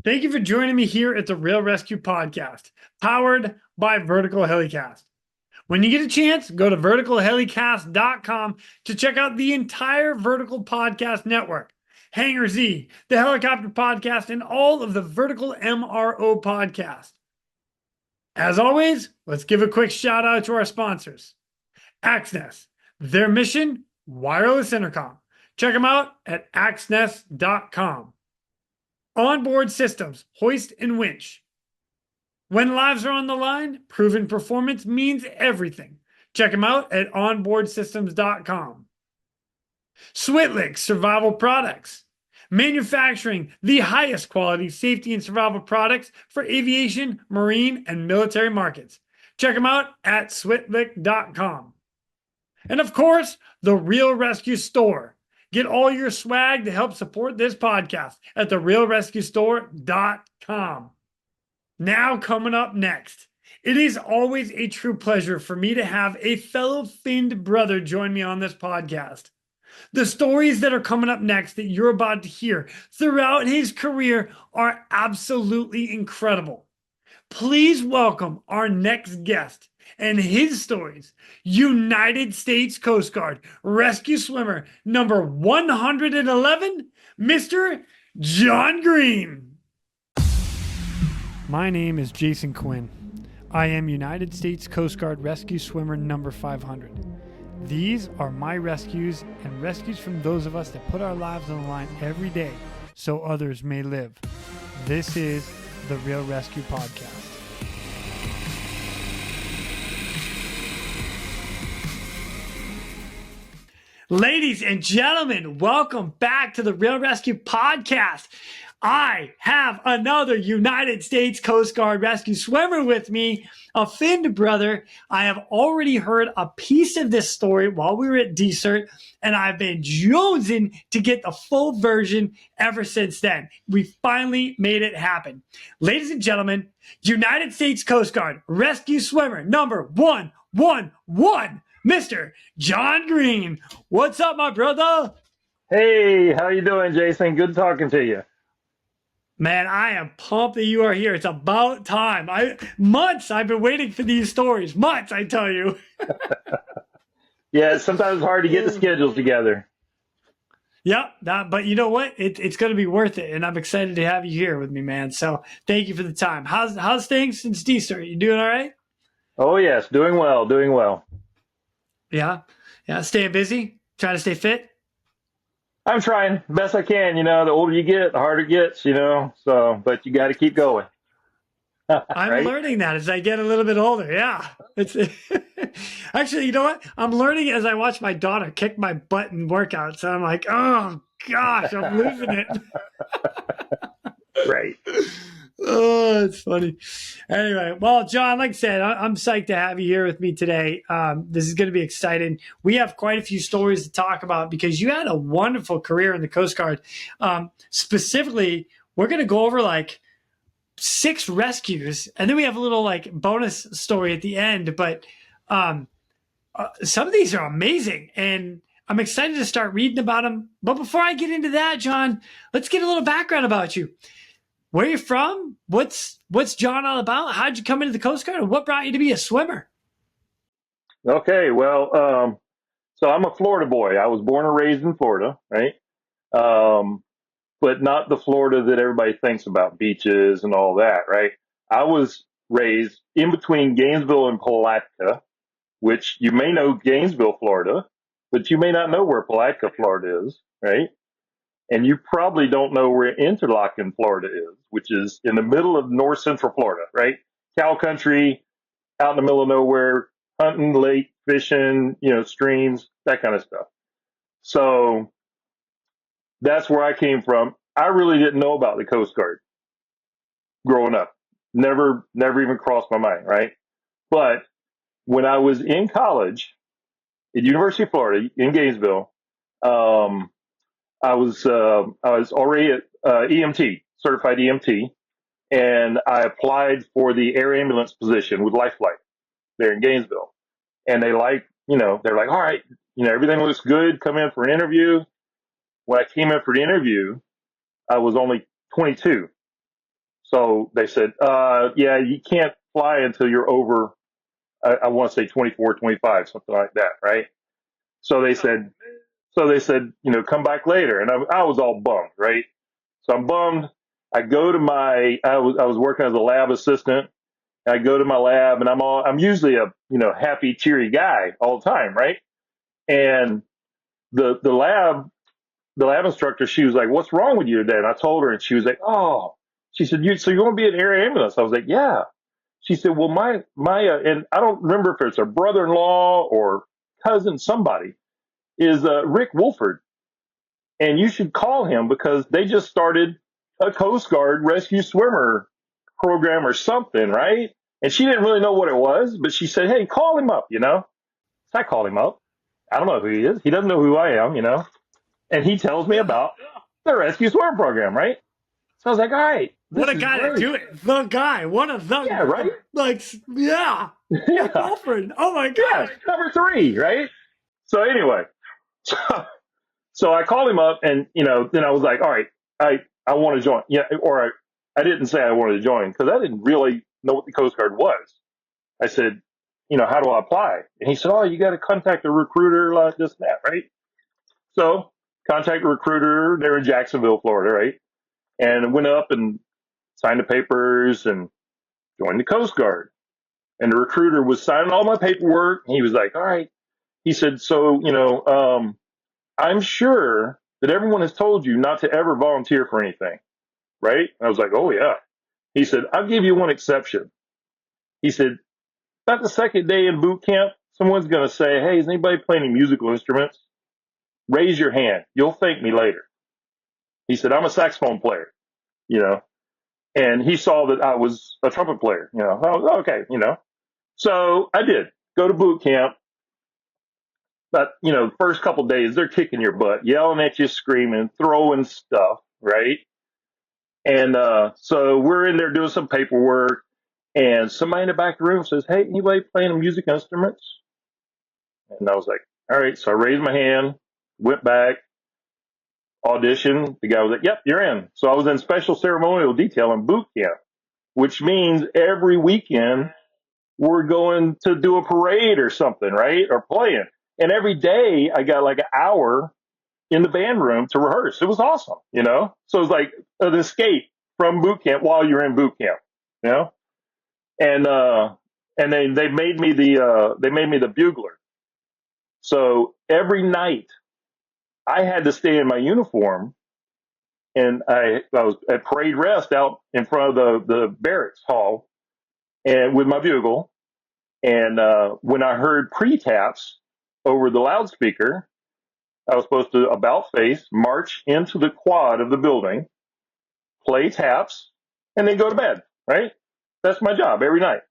Thank you for joining me here at the Real ResQ Podcast, powered by Vertical Helicast. When you get a chance, go to verticalhelicast.com to check out the entire Vertical Podcast Network, Hangar Z, the Helicopter Podcast, and all of the Vertical MRO podcasts. As always, let's give a quick shout out to our sponsors. Axness, their mission, wireless intercom. Check them out at axness.com. Onboard systems, hoist and winch. When lives are on the line, proven performance means everything. Check them out at onboardsystems.com. Switlick Survival Products, manufacturing the highest quality safety and survival products for aviation, marine, and military markets. Check them out at switlick.com. And of course, the Real ResQ Store. Get all your swag to help support this podcast at therealrescuestore.com. Now, coming up next, it is always a true pleasure for me to have a fellow finned brother join me on this podcast. The stories that are coming up next that you're about to hear throughout his career are absolutely incredible. Please welcome our next guest and his stories, United States Coast Guard rescue swimmer number 111, Mr. John Green. My name is Jason Quinn. I am United States Coast Guard rescue swimmer number 500. These are my rescues and rescues from those of us that put our lives on the line every day so others may live. This is the Real ResQ Podcast. Ladies and gentlemen, welcome back to the Real ResQ Podcast. I have another United States Coast Guard rescue swimmer with me, a finned brother. I have already heard a piece of this story while we were at DCERT, and I've been jonesing to get the full version ever since then. We finally made it happen. Ladies and gentlemen, United States Coast Guard rescue swimmer number 111. Mr. John Green. What's up, my brother? Hey, how you doing, Jason? Good talking to you. Man, I am pumped that you are here. It's about time. Months I've been waiting for these stories. Months, I tell you. Yeah, sometimes it's hard to get the schedules together. Yep, but you know what? It's going to be worth it, and I'm excited to have you here with me, man. So thank you for the time. How's things since DCERT? You doing all right? Oh, yes, doing well, doing well. Yeah, staying busy, trying to stay fit. I'm trying best I can. You know, the older you get, the harder it gets. You know, but you got to keep going. I'm right? learning that as I get a little bit older. Yeah, it's actually, you know what? I'm learning as I watch my daughter kick my butt in workouts. And I'm like, oh gosh, I'm losing it. Right. Oh, it's funny. Anyway, well, John, like I said, I'm psyched to have you here with me today. This is going to be exciting. We have quite a few stories to talk about because you had a wonderful career in the Coast Guard. Specifically, we're going to go over like 6 rescues, and then we have a little like bonus story at the end. But some of these are amazing, and I'm excited to start reading about them. But before I get into that, John, let's get a little background about you. Where are you from? What's John all about? How'd you come into the Coast Guard, and what brought you to be a swimmer? Okay, well, so I'm a Florida boy. I was born and raised in Florida, right? But not the Florida that everybody thinks about, beaches and all that, right? I was raised in between Gainesville and Palatka, which you may know Gainesville, Florida, but you may not know where Palatka, Florida is, right? And you probably don't know where Interlaken, Florida is, which is in the middle of north central Florida, right? Cow country, out in the middle of nowhere, hunting, lake, fishing, streams, that kind of stuff. So that's where I came from. I really didn't know about the Coast Guard growing up. Never even crossed my mind, right? But when I was in college at University of Florida in Gainesville, I was already at EMT, certified EMT, and I applied for the air ambulance position with Life Flight there in Gainesville. And they're like, all right, everything looks good. Come in for an interview. When I came in for the interview, I was only 22. So they said, yeah, you can't fly until you're over, I want to say 24, 25, something like that, right? So they said, come back later. And I was all bummed, right? So I'm bummed. I go to I was working as a lab assistant. I go to my lab and I'm usually a, happy, cheery guy all the time, right? And the lab instructor, she was like, "What's wrong with you today?" And I told her, and she was like, "Oh," she said, so you want to be an air ambulance?" I was like, "Yeah." She said, "Well, and I don't remember if it's a brother-in-law or cousin, somebody is Rick Wolford, and you should call him because they just started a Coast Guard rescue swimmer program or something, right?" And she didn't really know what it was, but she said, "Hey, call him up, So I called him up. I don't know who he is. He doesn't know who I am, And he tells me about the rescue swimmer program, right? So I was like, all right. What a guy to do it. The guy. What a thug. Yeah, right? Yeah. Yeah. Girlfriend. Oh my God. Yeah, number 3, right? So anyway, so I called him up and, then I was like, all right, I want to join. Yeah, or I didn't say I wanted to join because I didn't really know what the Coast Guard was. I said, how do I apply? And he said, oh, you got to contact a recruiter like this and that, right? So contact a recruiter. They're in Jacksonville, Florida, right? And went up and signed the papers and joined the Coast Guard. And the recruiter was signing all my paperwork. He was like, all right. He said, so, I'm sure that everyone has told you not to ever volunteer for anything, right? I was like, oh, yeah. He said, I'll give you one exception. He said, about the second day in boot camp, someone's going to say, hey, is anybody playing any musical instruments? Raise your hand. You'll thank me later. He said, I'm a saxophone player, and he saw that I was a trumpet player, I was, okay, So I did go to boot camp. But, first couple of days, they're kicking your butt, yelling at you, screaming, throwing stuff, right? And so we're in there doing some paperwork, and somebody in the back of the room says, hey, anybody playing music instruments? And I was like, all right. So I raised my hand, went back, auditioned. The guy was like, yep, you're in. So I was in special ceremonial detail in boot camp, which means every weekend we're going to do a parade or something, right? Or playing. And every day I got like an hour in the band room to rehearse. It was awesome, So it was like an escape from boot camp while you're in boot camp, And they made me the bugler. So every night I had to stay in my uniform, and I was at parade rest out in front of the barracks hall, and with my bugle. And when I heard pre-taps over the loudspeaker, I was supposed to about face, march into the quad of the building, play taps, and then go to bed, right? That's my job every night.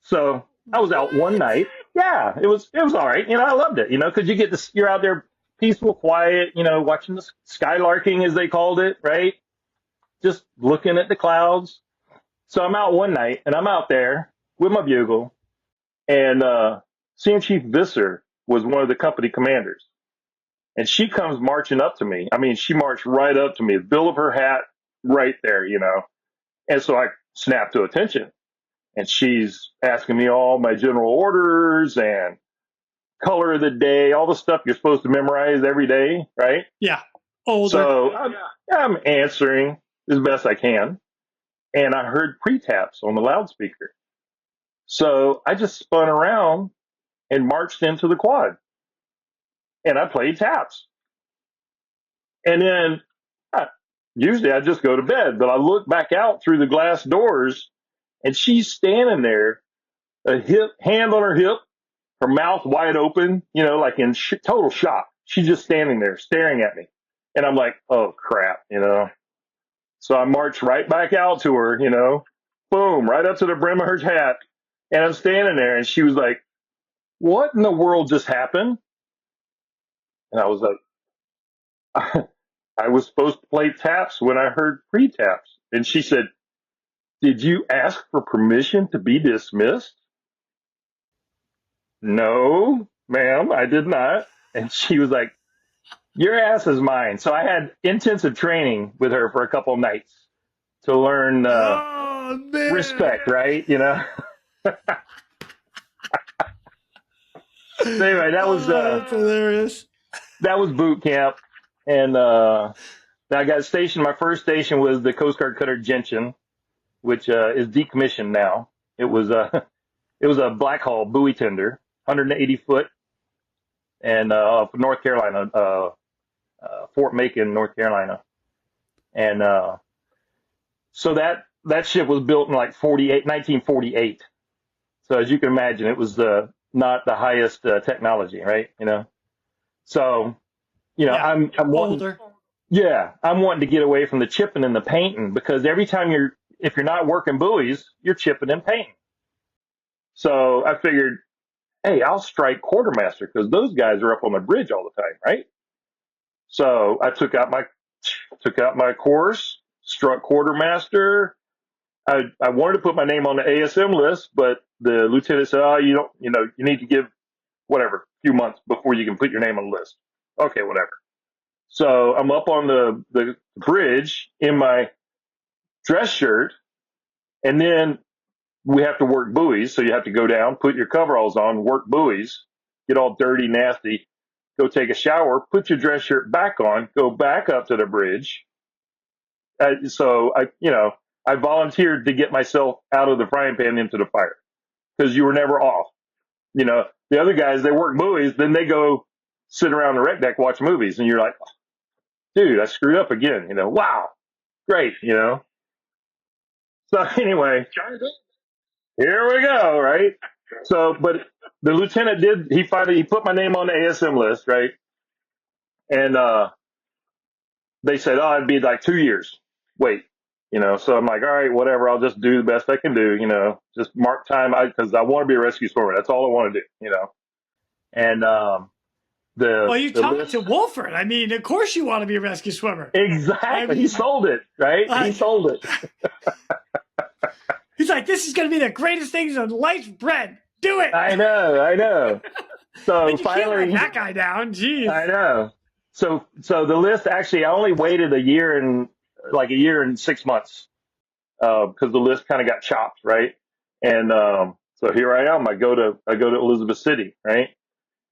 So I was out one night. Yeah, it was all right. I loved it, because you get this, you're out there peaceful, quiet, watching the skylarking, as they called it, right? Just looking at the clouds. So I'm out one night, and I'm out there with my bugle, and Senior Chief Visser was one of the company commanders. And she comes marching up to me. I mean, she marched right up to me, the bill of her hat right there, And so I snapped to attention. And she's asking me all my general orders and color of the day, all the stuff you're supposed to memorize every day, right? Yeah. So I'm answering as best I can. And I heard pre-taps on the loudspeaker. So I just spun around and marched into the quad. And I played taps. And then usually I just go to bed, but I look back out through the glass doors, and she's standing there, hand on her hip, her mouth wide open, like in total shock. She's just standing there staring at me. And I'm like, oh, crap, So I marched right back out to her, boom, right up to the brim of her hat. And I'm standing there, and she was like, what in the world just happened? And I was like, I was supposed to play taps when I heard pre-taps. And she said, did you ask for permission to be dismissed? No, ma'am, I did not. And she was like, your ass is mine. So I had intensive training with her for a couple of nights to learn Oh man. respect, right? You know. So anyway, That's hilarious. that was boot camp, and I got stationed. My first station was the Coast Guard cutter Gentian, which is decommissioned now. It was it was a black hull buoy tender, 180 foot, and North Carolina, Fort Macon, North Carolina, and so that ship was built in like 1948. So as you can imagine, it was not the highest technology, right? You know, so Yeah, I'm wanting, older. I'm wanting to get away from the chipping and the painting, because every time if you're not working buoys, you're chipping and painting. So I figured, hey, I'll strike quartermaster, because those guys are up on the bridge all the time, right? So I took out my course, struck quartermaster. I wanted to put my name on the ASM list, but the lieutenant said, "Oh, you don't, you need to give whatever a few months before you can put your name on the list." Okay, whatever. So I'm up on the bridge in my dress shirt, and then we have to work buoys. So you have to go down, put your coveralls on, work buoys, get all dirty, nasty, go take a shower, put your dress shirt back on, go back up to the bridge. So I volunteered to get myself out of the frying pan into the fire, because you were never off. The other guys, they work buoys, then they go sit around the wreck deck, watch movies, and you're like, dude, I screwed up again. Wow, great. So anyway, here we go, right? So, but the lieutenant he put my name on the ASM list, right? And they said, oh, it'd be like 2 years. Wait, so I'm like, all right, whatever. I'll just do the best I can do, just mark time, because I want to be a rescue swimmer. That's all I want to do, And Well, you talked list, to Wolford. I mean, of course you want to be a rescue swimmer. exactly. I mean, he sold it, right? He sold it. He's like, this is going to be the greatest thing since sliced bread. Do it. I know. So you finally, can't let that guy down. Jeez. I know. So the list, actually, I only waited a year and 6 months, because the list kind of got chopped, right? And so here I am. I go to Elizabeth City, right?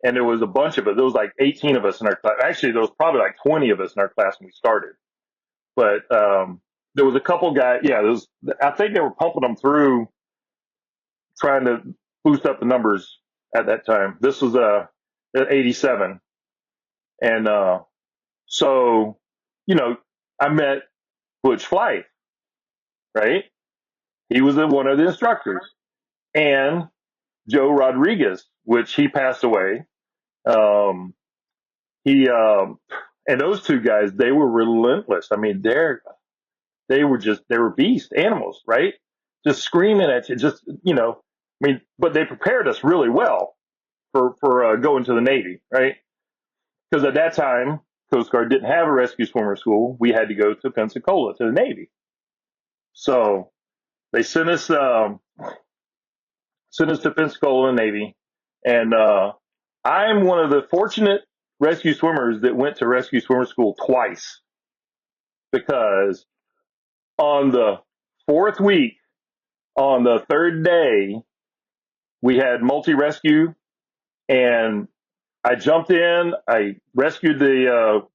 And there was a bunch of us. There was like 18 of us in our class. Actually, there was probably like 20 of us in our class when we started. But there was a couple guys. Yeah, I think they were pumping them through, trying to boost up the numbers at that time. This was at 87. And so, I met Butch Flight, right? He was one of the instructors. And Joe Rodriguez, which he passed away. And those two guys, they were relentless. I mean, they were beast animals, right? Just screaming at you, but they prepared us really well for going to the Navy, right? Because at that time, Coast Guard didn't have a rescue swimmer school. We had to go to Pensacola to the Navy. So they sent us to Pensacola in the Navy, and I'm one of the fortunate rescue swimmers that went to rescue swimmer school twice, because on the fourth week, on the third day, we had multi-rescue, and I jumped in, I rescued the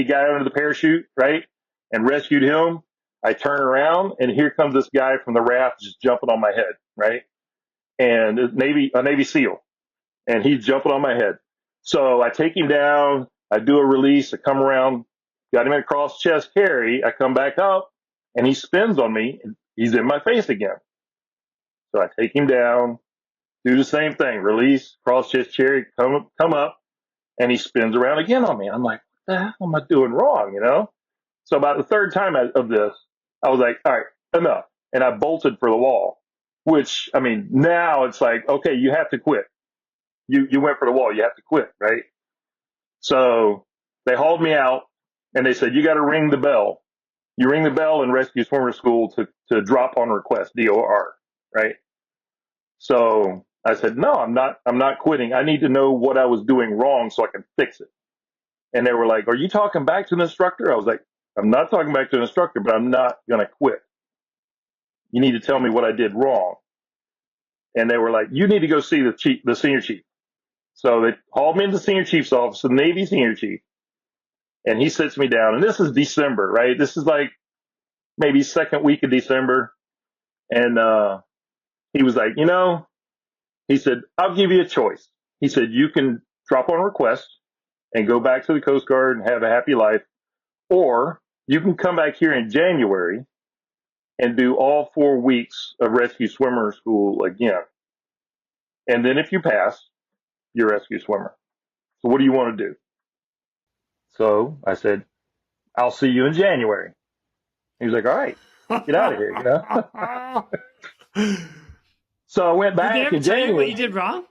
guy under the parachute, right? And rescued him. I turn around, and here comes this guy from the raft just jumping on my head, right? And a Navy SEAL, and he's jumping on my head. So I take him down, I do a release, I come around, got him in a cross chest carry, I come back up, and he spins on me, and he's in my face again. So I take him down, do the same thing, release, cross chest carry, come up, and he spins around again on me. I'm like, what the hell am I doing wrong, So about the third time of this, I was like, all right, enough. And I bolted for the wall, which, I mean, now it's like, okay, you have to quit. You went for the wall, you have to quit, right? So they hauled me out, and they said, you got to ring the bell. You ring the bell in rescue swimmer school to drop on request, DOR, right? So I said, no, I'm not quitting. I need to know what I was doing wrong so I can fix it. And they were like, are you talking back to the instructor? I was like, I'm not talking back to the instructor, but I'm not going to quit. you need to tell me what I did wrong. And they were like, you need to go see the senior chief. So they hauled me into the senior chief's office, the Navy senior chief, and he sits me down. And this is December, right? This is like maybe second week of December. And he was like, he said, I'll give you a choice. He said, you can drop on request and go back to the Coast Guard and have a happy life, or you can come back here in January and do all 4 weeks of rescue swimmer school again. And then if you pass, you're a rescue swimmer. So what do you want to do? So I said, I'll see you in January. He was like, all right, get out of here, So I went back Did they ever in tell you January. what you did wrong?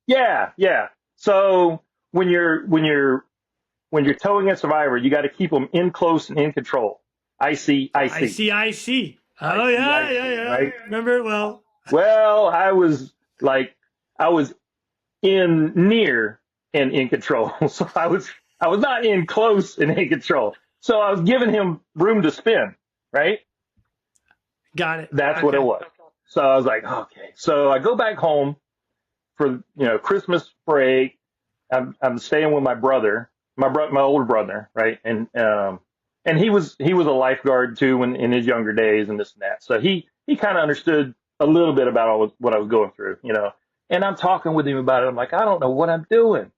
Yeah. So when you're towing a survivor, you got to keep them in close and in control. I see. Oh, I yeah. Right? Remember it well. Well, I was in near and in control. So I was not in close and in control. So I was giving him room to spin, right? Got it. That's what it was. So I was like, okay. So I go back home for Christmas break. I'm staying with my brother, my older brother, right? And he was a lifeguard too in his younger days and this and that. So he kind of understood a little bit about what I was going through, And I'm talking with him about it. I'm like, I don't know what I'm doing.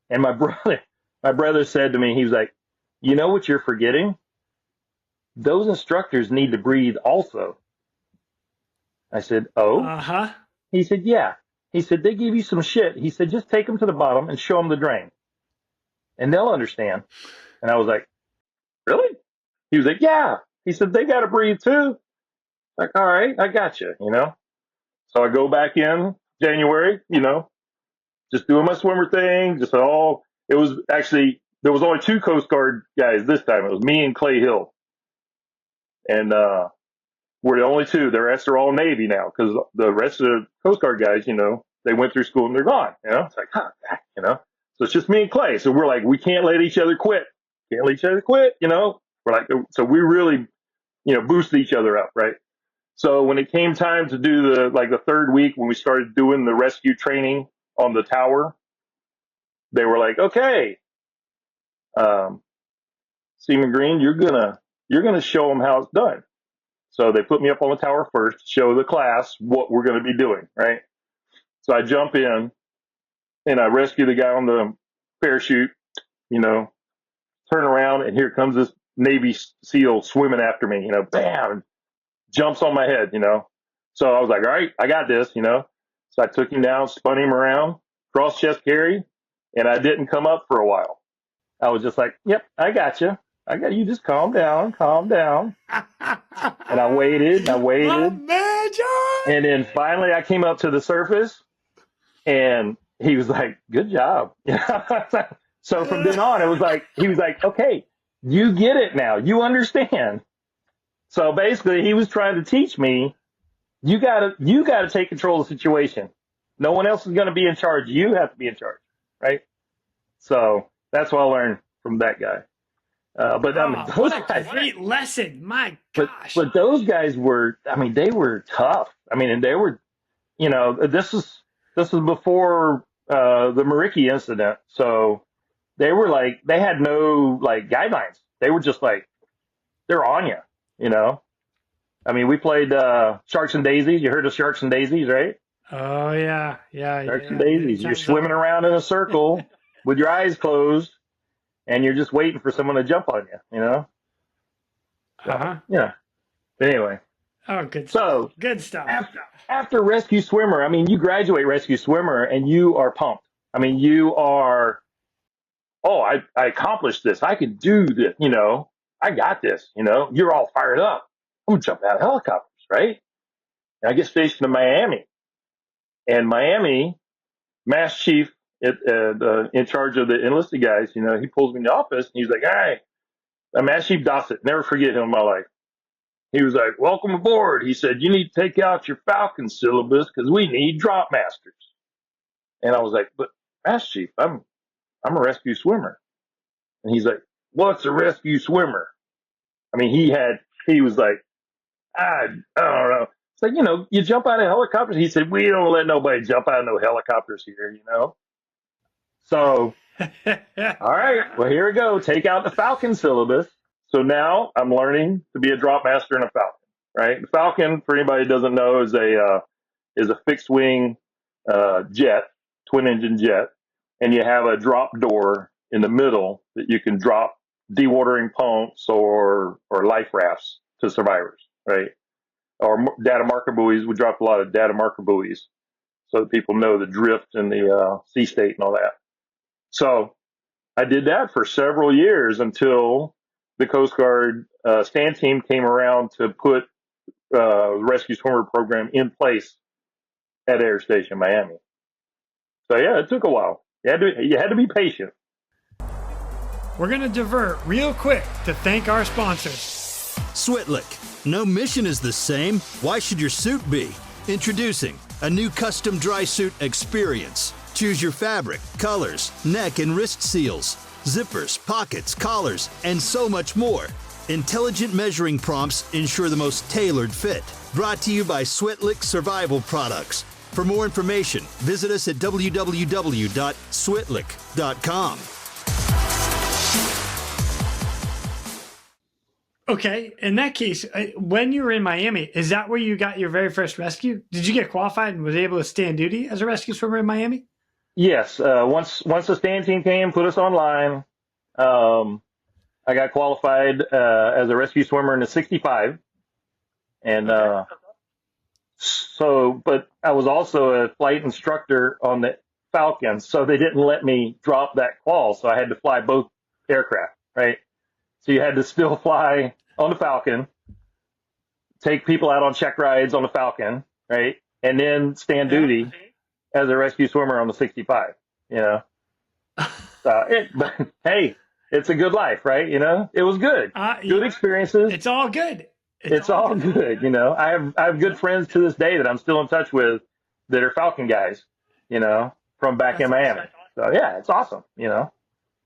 And my brother said to me, he was like, you know what you're forgetting? Those instructors need to breathe also. I said, oh? Uh-huh. He said, yeah. He said, they give you some shit. He said, just take them to the bottom and show them the drain. And they'll understand. And I was like, really? He was like, yeah. He said, they got to breathe too. Like, all right, I got you, So I go back in January, just doing my swimmer thing. It was actually, there was only 2 Coast Guard guys this time. It was me and Clay Hill. And we're the only 2. The rest are all Navy now because the rest of the Coast Guard guys, they went through school and they're gone. It's like, So it's just me and Clay. So we're like, we can't let each other quit. We're like, so we really, boost each other up, right? So when it came time to do the 3rd week when we started doing the rescue training on the tower, they were like, okay, Seaman Green, you're gonna show them how it's done. So they put me up on the tower first, show the class what we're going to be doing, right? So I jump in and I rescue the guy on the parachute, turn around, and here comes this Navy SEAL swimming after me, bam, jumps on my head, So I was like, all right, I got this, So I took him down, spun him around, cross chest carry, and I didn't come up for a while. I was just like, yep, I got you. You just calm down. And I waited. And then finally I came up to the surface and he was like, good job. So from then on, he was like, okay, you get it now. You understand. So basically he was trying to teach me, you gotta take control of the situation. No one else is going to be in charge. You have to be in charge. Right. So that's what I learned from that guy. But what a great lesson. My gosh. But those guys were, they were tough. And they were, this is before the Mariki incident. So they were like, they had no guidelines. They were just like, they're on you, we played Sharks and Daisies. You heard of Sharks and Daisies, right? Oh yeah. Sharks and Daisies. You're swimming around in a circle with your eyes closed. And you're just waiting for someone to jump on you, Uh-huh. Yeah. But anyway. Oh, good. So good stuff. After rescue swimmer, you graduate rescue swimmer and you are pumped. You are, I accomplished this. I can do this. I got this. You're all fired up. I'm gonna jump out of helicopters, right? And I get stationed in Miami, and Miami Mass Chief. In charge of the enlisted guys, he pulls me in the office and he's like, all right, Master Chief Dossett, never forget him in my life. He was like, welcome aboard. He said, you need to take out your Falcon syllabus because we need drop masters. And I was like, but Master Chief, I'm a rescue swimmer. And he's like, what's a rescue swimmer? He was like, I don't know. It's like, you jump out of helicopters. He said, we don't let nobody jump out of no helicopters here. So, all right, well, here we go. Take out the Falcon syllabus. So now I'm learning to be a drop master in a Falcon, right? The Falcon, for anybody who doesn't know, is a fixed wing jet, twin engine jet, and you have a drop door in the middle that you can drop dewatering pumps or life rafts to survivors, right? Or data marker buoys. We dropped a lot of data marker buoys so that people know the drift and the sea state and all that. So I did that for several years until the Coast Guard stand team came around to put the rescue swimmer program in place at Air Station Miami. So yeah, it took a while. You had to be patient. We're going to divert real quick to thank our sponsors. Switlik. No mission is the same. Why should your suit be? Introducing a new custom dry suit experience. Choose your fabric, colors, neck and wrist seals, zippers, pockets, collars, and so much more. Intelligent measuring prompts ensure the most tailored fit. Brought to you by Switlik Survival Products. For more information, visit us at www.switlik.com. Okay, in that case, when you were in Miami, is that where you got your very first rescue? Did you get qualified and was able to stand duty as a rescue swimmer in Miami? Yes. Once the stand team came, put us online, I got qualified as a rescue swimmer in the 65. And but I was also a flight instructor on the Falcon, so they didn't let me drop that qual. So I had to fly both aircraft, right? So you had to still fly on the Falcon, take people out on check rides on the Falcon, right? And then stand duty as a rescue swimmer on the 65, but hey, it's a good life, right? It was good. Good experiences. It's all good. It's all good. I have good friends to this day that I'm still in touch with that are Falcon guys, from back in Miami. So yeah, it's awesome,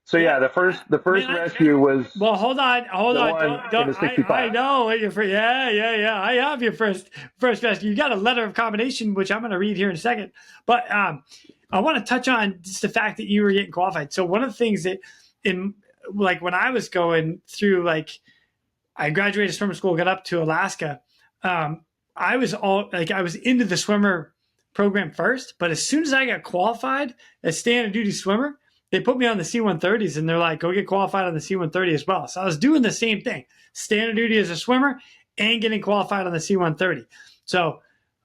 So yeah, the first rescue was. Well, hold on. Don't, I know what your first. Yeah. I have your first rescue. You got a letter of commendation, which I'm going to read here in a second. But I want to touch on just the fact that you were getting qualified. So one of the things that when I was going through, I graduated swimmer school, got up to Alaska. I was into the swimmer program first, but as soon as I got qualified as stand and duty swimmer, they put me on the C-130s and they're like, go get qualified on the C-130 as well. So I was doing the same thing, standard duty as a swimmer and getting qualified on the C-130. So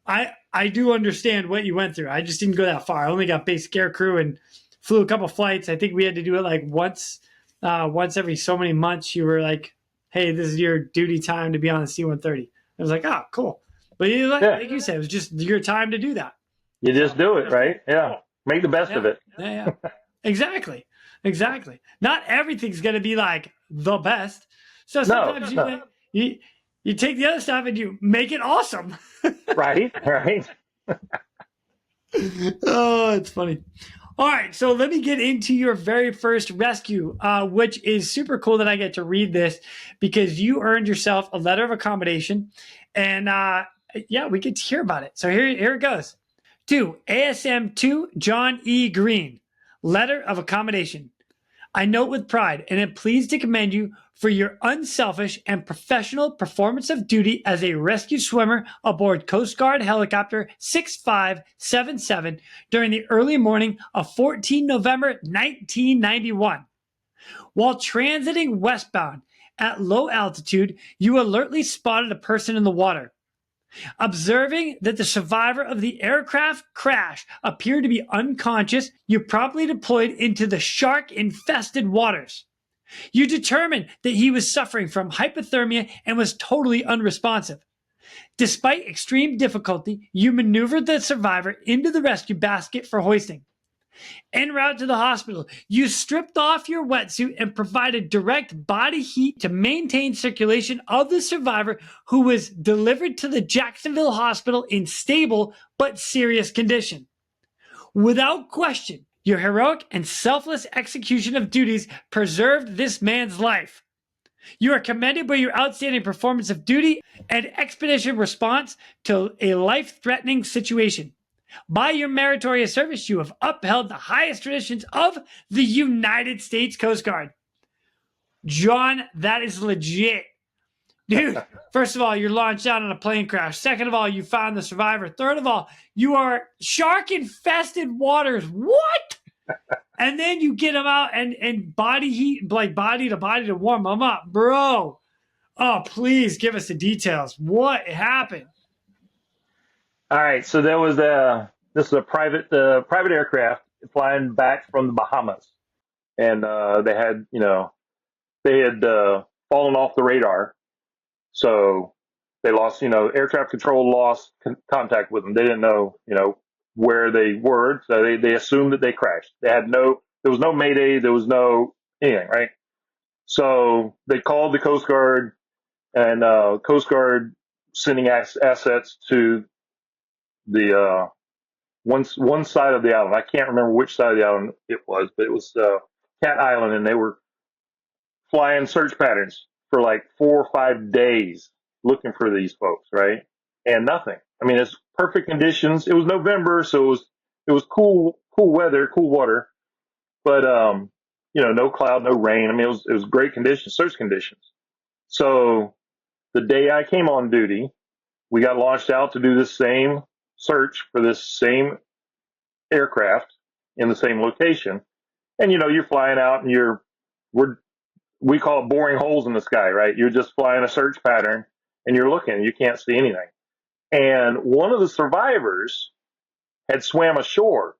I do understand what you went through. I just didn't go that far. I only got basic air crew and flew a couple flights. I think we had to do it once every so many months. You were like, hey, this is your duty time to be on the C-130. I was like, oh, cool. But like you said, it was just your time to do that. You just do it, right? Yeah. Make the best of it. Yeah. Exactly. Not everything's going to be the best. So sometimes you take the other stuff and you make it awesome. Right. Oh, it's funny. All right, so let me get into your very first rescue, which is super cool that I get to read this because you earned yourself a letter of accommodation. And we get to hear about it. So here it goes. To ASM 2 John E. Green. Letter of Accommodation. I note with pride and am pleased to commend you for your unselfish and professional performance of duty as a rescue swimmer aboard Coast Guard helicopter 6577 during the early morning of 14 November 1991. While transiting westbound at low altitude, you alertly spotted a person in the water. Observing that the survivor of the aircraft crash appeared to be unconscious, you promptly deployed into the shark-infested waters. You determined that he was suffering from hypothermia and was totally unresponsive. Despite extreme difficulty, you maneuvered the survivor into the rescue basket for hoisting. En route to the hospital, you stripped off your wetsuit and provided direct body heat to maintain circulation of the survivor, who was delivered to the Jacksonville hospital in stable but serious condition. Without question, your heroic and selfless execution of duties preserved this man's life. You are commended by your outstanding performance of duty and expedition response to a life-threatening situation. By your meritorious service, you have upheld the highest traditions of the United States Coast Guard. John, that is legit. Dude, first of all, you're launched out on a plane crash. Second of all, you found the survivor. Third of all, you are shark-infested waters. What? And then you get them out and body heat, like body to body to warm them up. Bro, oh, please give us the details. What happened? All right, so there was this is a private aircraft flying back from the Bahamas, and they had fallen off the radar, so they lost air traffic control lost contact with them. They didn't know where they were, so they assumed that they crashed. There was no mayday, there was no anything, right? So they called the Coast Guard, and Coast Guard sending assets to the one side of the island. I can't remember which side of the island it was, but it was Cat Island, and they were flying search patterns for like 4 or 5 days looking for these folks, right? And nothing. I mean, it's perfect conditions. It was November, so it was cool weather, cool water, but no cloud, no rain. I mean, it was great conditions, search conditions. So the day I came on duty, we got launched out to do the same search for this same aircraft in the same location. And you're flying out, and we call it boring holes in the sky, right? You're just flying a search pattern, and you're looking, you can't see anything. And one of the survivors had swam ashore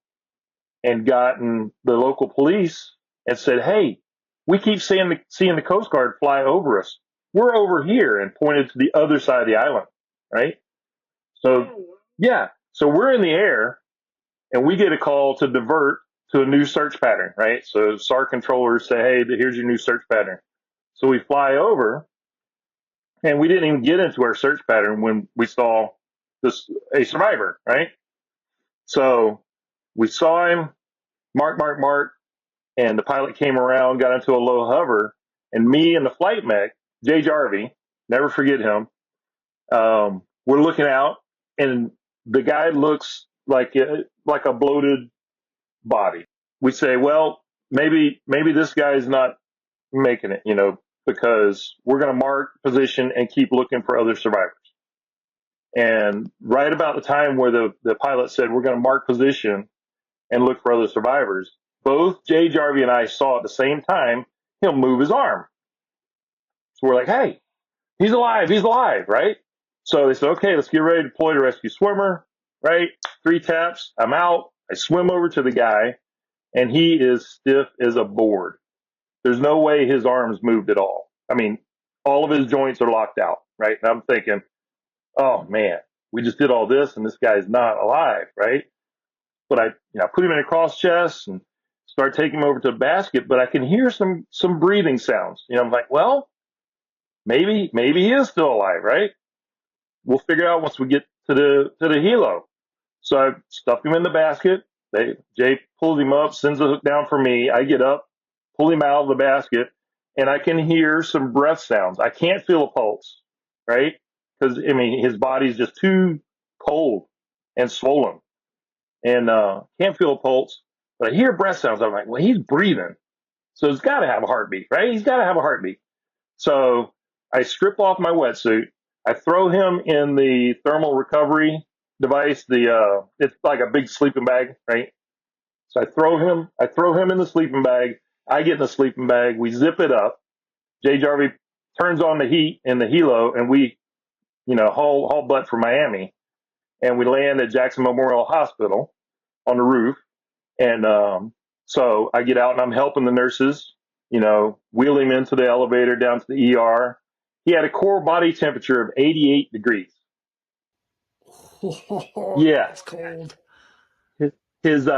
and gotten the local police and said, "Hey, we keep seeing the Coast Guard fly over us. We're over here," and pointed to the other side of the island, right? So, yeah. So we're in the air, and we get a call to divert to a new search pattern, right? So SAR controllers say, "Hey, here's your new search pattern." So we fly over, and we didn't even get into our search pattern when we saw a survivor, right? So we saw him, mark, and the pilot came around, got into a low hover, and me and the flight mech, Jay Jarvie, never forget him, we're looking out, and the guy looks like a bloated body. We say, well, maybe this guy's not making it, because we're going to mark position and keep looking for other survivors. And right about the time where the pilot said, we're going to mark position and look for other survivors, both Jay Jarvie and I saw at the same time him move his arm. So we're like, hey, he's alive, right? So they said, okay, let's get ready to deploy to rescue swimmer, right? 3 taps, I'm out. I swim over to the guy, and he is stiff as a board. There's no way his arms moved at all. I mean, all of his joints are locked out, right? And I'm thinking, oh man, we just did all this and this guy's not alive, right? But I put him in a cross chest and start taking him over to the basket, but I can hear some breathing sounds. I'm like, well, maybe he is still alive, right? We'll figure out once we get to the helo. So I stuffed him in the basket. Jay pulls him up, sends the hook down for me. I get up, pull him out of the basket, and I can hear some breath sounds. I can't feel a pulse, right? Because, his body's just too cold and swollen. And can't feel a pulse. But I hear breath sounds. I'm like, well, he's breathing. So he's got to have a heartbeat, right? He's got to have a heartbeat. So I strip off my wetsuit. I throw him in the thermal recovery device. It's like a big sleeping bag, right? So I throw him in the sleeping bag. I get in the sleeping bag. We zip it up. Jay Jarvie turns on the heat in the helo, and we, haul butt for Miami. And we land at Jackson Memorial Hospital on the roof. And so I get out and I'm helping the nurses, wheel him into the elevator down to the ER. He had a core body temperature of 88 degrees. Oh, yeah. That's cold. His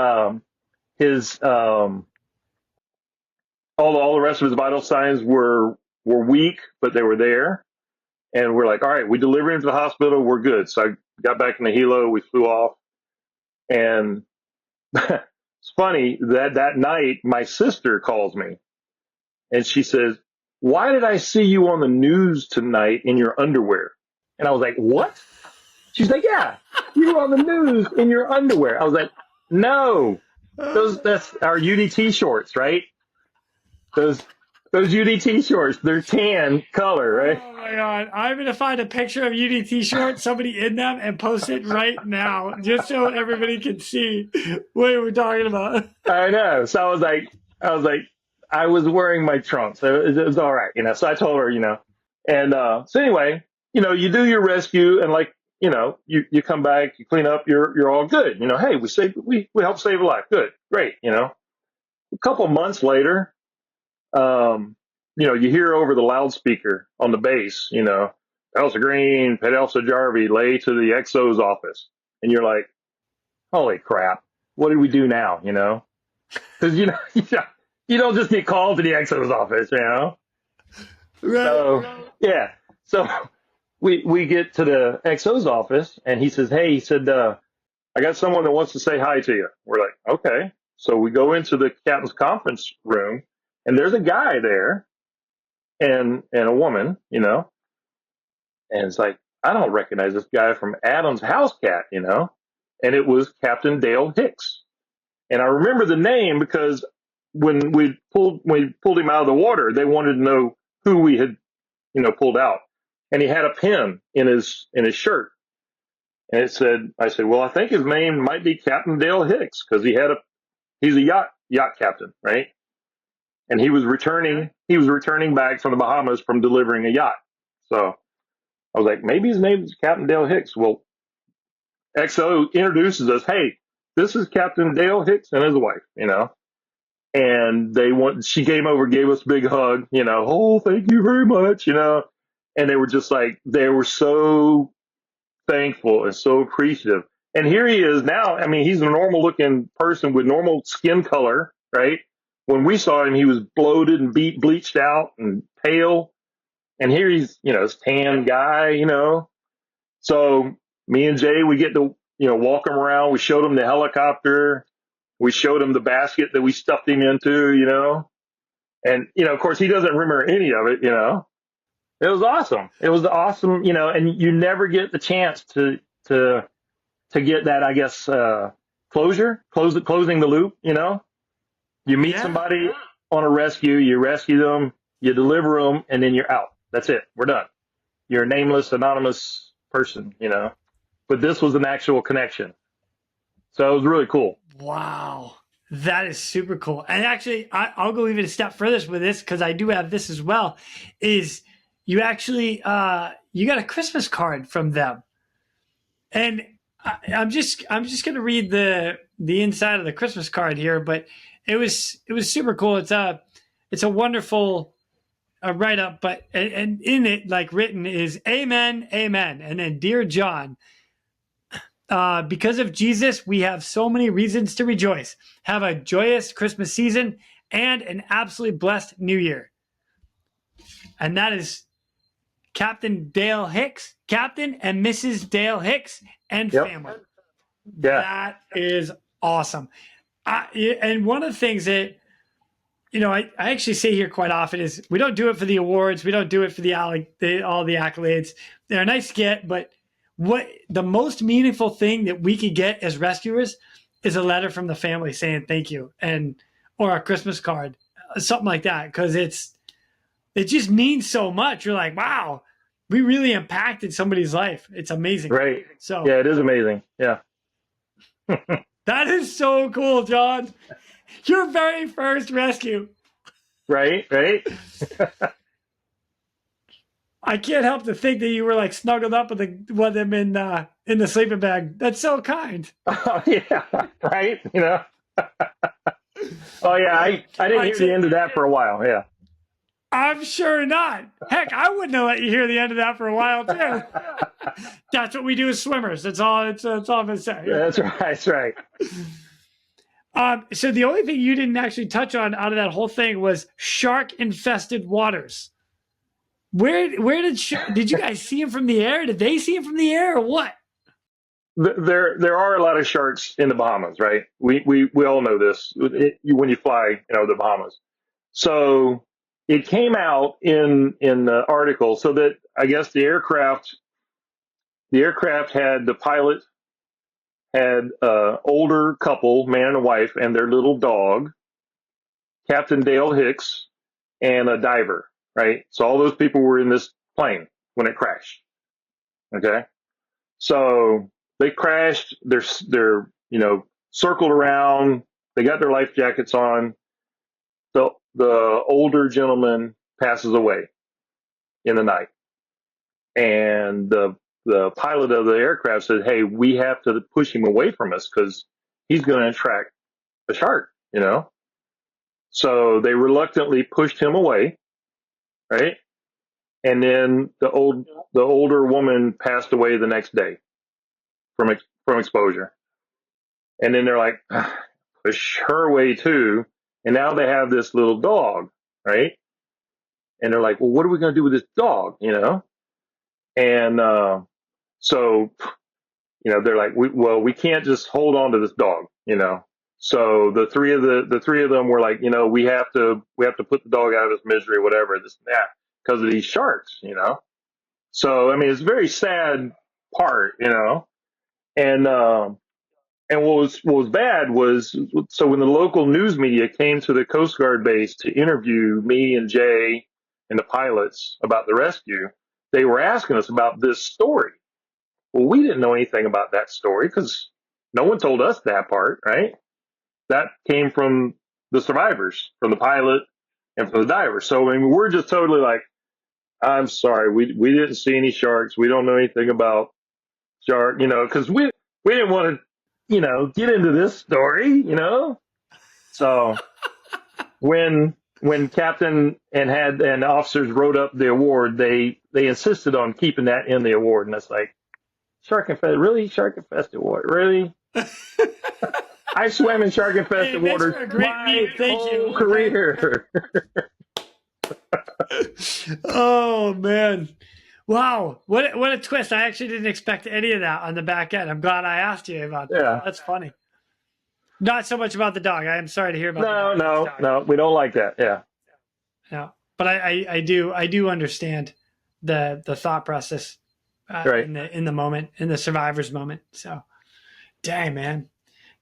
all the rest of his vital signs were weak, but they were there. And we're like, all right, we delivered him to the hospital. We're good. So I got back in the helo. We flew off. And it's funny that night, my sister calls me and she says, why did I see you on the news tonight in your underwear? And I was like, what? She's like, yeah, you were on the news in your underwear. I was like, no, that's our UDT shorts, right? Those UDT shorts, they're tan color, right? Oh my God. I'm going to find a picture of UDT shorts, somebody in them, and post it right now just so everybody can see what we're talking about. I know. So I was wearing my trunks. So it was all right, So I told her, and so anyway, you do your rescue, and like, you come back, you clean up, you're all good. Hey, we helped save a life. Good, great. A couple months later, you hear over the loudspeaker on the base, Elsa Green, Pet Elsa Jarvie, lay to the XO's office, and you're like, holy crap, what do we do now? Because you don't just get called to the XO's office, Right. So yeah, so we get to the XO's office, and he says, hey, I got someone that wants to say hi to you. We're like, okay. So we go into the captain's conference room, and there's a guy there, and a woman, and it's like, I don't recognize this guy from Adam's House Cat, and it was Captain Dale Hicks. And I remember the name because when we pulled him out of the water, they wanted to know who we had, pulled out. And he had a pin in his shirt. And I said, well, I think his name might be Captain Dale Hicks because he's a yacht captain, right? And he was returning back from the Bahamas from delivering a yacht. So I was like, maybe his name is Captain Dale Hicks. Well, XO introduces us, hey, this is Captain Dale Hicks and his wife, and she came over, gave us a big hug, oh, thank you very much, and they were just like, they were so thankful and so appreciative. And here he is now. I mean, he's a normal looking person with normal skin color, right? When we saw him, he was bloated and bleached out and pale. And here he's, this tan guy, So me and Jay, we get to, walk him around. We showed him the helicopter. We showed him the basket that we stuffed him into, and, of course, he doesn't remember any of it, It was awesome. It was awesome, and you never get the chance to get that, I guess, closing the loop, You meet somebody on a rescue, you rescue them, you deliver them, and then you're out. That's it. We're done. You're a nameless, anonymous person, But this was an actual connection. So it was really cool. Wow. That is super cool. And actually, I'll go even a step further with this because I do have this as well, is you actually, you got a Christmas card from them. And I'm just going to read the inside of the Christmas card here, but it was super cool. It's a wonderful write up, but and in it, like written is amen, amen. And then, dear John, because of Jesus, we have so many reasons to rejoice. Have a joyous Christmas season and an absolutely blessed New Year. And that is Captain Dale Hicks, Captain and Mrs. Dale Hicks, and family. Yeah. That is awesome. And one of the things that, I actually say here quite often is we don't do it for the awards. We don't do it for all the accolades. They're a nice get, but what the most meaningful thing that we could get as rescuers is a letter from the family saying thank you, or a Christmas card, something like that, because it just means so much. You're like, wow, we really impacted somebody's life. It's amazing. Right. So yeah, it is amazing. Yeah. That is so cool, John. Your very first rescue. Right. I can't help to think that you were like snuggled up with them in the sleeping bag. That's so kind. Oh yeah, right. Oh yeah, I didn't hear the end of that for a while. Yeah. I'm sure not. Heck, I wouldn't have let you hear the end of that for a while too. That's what we do as swimmers. That's all. That's all I'm gonna say. Yeah, that's right. That's right. So the only thing you didn't actually touch on out of that whole thing was shark-infested waters. Where did you guys see him from the air? Did they see him from the air or what? There are a lot of sharks in the Bahamas, right? We all know this when you fly, the Bahamas. So, it came out in the article, so that I guess the aircraft had the pilot had older couple, man and a wife, and their little dog, Captain Dale Hicks, and a diver, right? So all those people were in this plane when it crashed. Okay. So they crashed, they're circled around, they got their life jackets on. The older gentleman passes away in the night. And the pilot of the aircraft said, "Hey, we have to push him away from us because he's going to attract a shark, So they reluctantly pushed him away, right? And then the older woman passed away the next day from exposure. And then they're like, push her away too. And now they have this little dog, right? And they're like, well, what are we going to do with this dog, And so, they're like, we can't just hold on to this dog, So the three of them were like, we have to put the dog out of his misery, whatever, this and that, because of these sharks, So I mean, it's a very sad part, and what was bad was, so when the local news media came to the Coast Guard base to interview me and Jay and the pilots about the rescue, they were asking us about this story. Well, we didn't know anything about that story because no one told us that part, right? That came from the survivors, from the pilot and from the diver. So I mean, we're just totally like, I'm sorry, we didn't see any sharks. We don't know anything about shark, because we didn't want to, get into this story, So when captain and officers wrote up the award, they insisted on keeping that in the award, and it's like, Shark-Infested, really? Shark-Infested water, really? I swam in Shark-Infested water my whole career. Oh man. Wow, what a twist. I actually didn't expect any of that on the back end. I'm glad I asked you about that. Yeah. That's funny. Not so much about the dog. I am sorry to hear about No, we don't like that. Yeah. No. But I do understand the thought process right. in the moment, in the survivor's moment. So dang, man.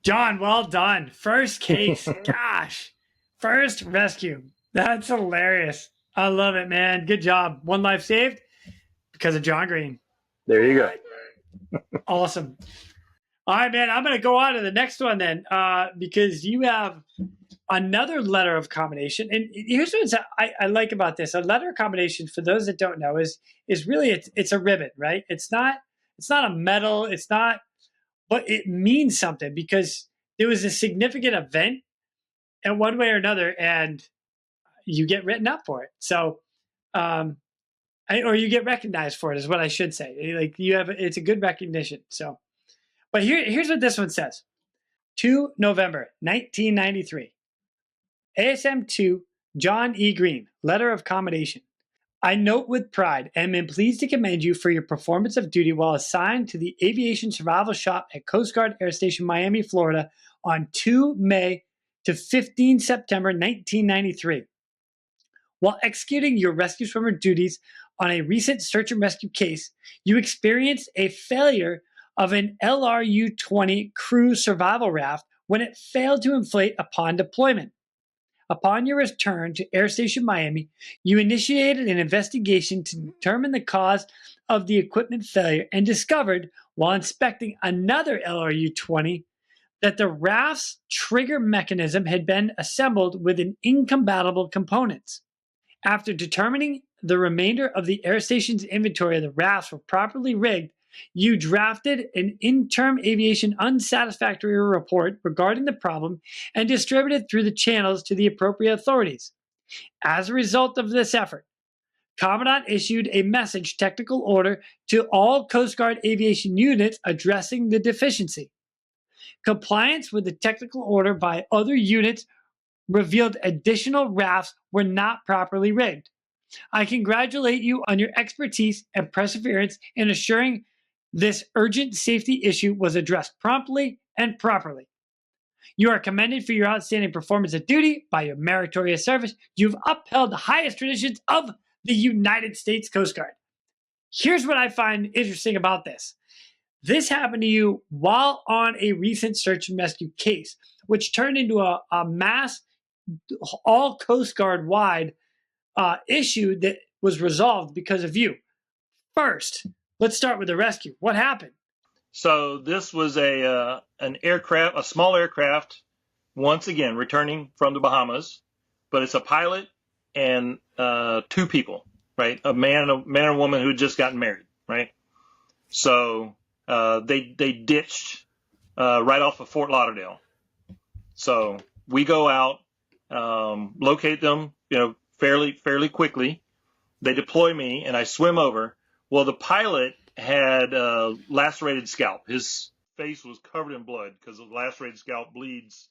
John, well done. First case. Gosh. First rescue. That's hilarious. I love it, man. Good job. One life saved because of John Green. There you go. Awesome. All right, man. I'm going to go on to the next one then, because you have another letter of commendation. And here's what I like about this. A letter of commendation, for those that don't know, is really it's a ribbon, right? It's not a medal. It's not, but it means something because there was a significant event in one way or another, and you get written up for it. So, or you get recognized for it is what I should say. Like it's a good recognition. So, but here's what this one says. 2 November 1993. ASM 2 John E. Green, Letter of Commendation. I note with pride and am pleased to commend you for your performance of duty while assigned to the Aviation Survival Shop at Coast Guard Air Station, Miami, Florida on 2 May to 15 September 1993. While executing your rescue swimmer duties on a recent search and rescue case, you experienced a failure of an LRU-20 crew survival raft when it failed to inflate upon deployment. Upon your return to Air Station Miami, you initiated an investigation to determine the cause of the equipment failure and discovered, while inspecting another LRU-20, that the raft's trigger mechanism had been assembled with an incompatible components. After determining the remainder of the air station's inventory of the rafts were properly rigged, you drafted an interim aviation unsatisfactory report regarding the problem and distributed through the channels to the appropriate authorities. As a result of this effort, Commandant issued a message technical order to all Coast Guard aviation units addressing the deficiency. Compliance with the technical order by other units revealed additional rafts were not properly rigged. I congratulate you on your expertise and perseverance in assuring this urgent safety issue was addressed promptly and properly. You are commended for your outstanding performance at duty. By your meritorious service, you've upheld the highest traditions of the United States Coast Guard. Here's what I find interesting about this. This happened to you while on a recent search and rescue case, which turned into a mass, all Coast Guard wide issue that was resolved because of you. First, let's start with the rescue. What happened? So this was an aircraft, a small aircraft, once again returning from the Bahamas, but it's a pilot and two people, right? A man and a woman who had just gotten married, right? So they ditched right off of Fort Lauderdale. So we go out, locate them, fairly quickly. They deploy me, and I swim over. Well, the pilot had a lacerated scalp. His face was covered in blood because the lacerated scalp bleeds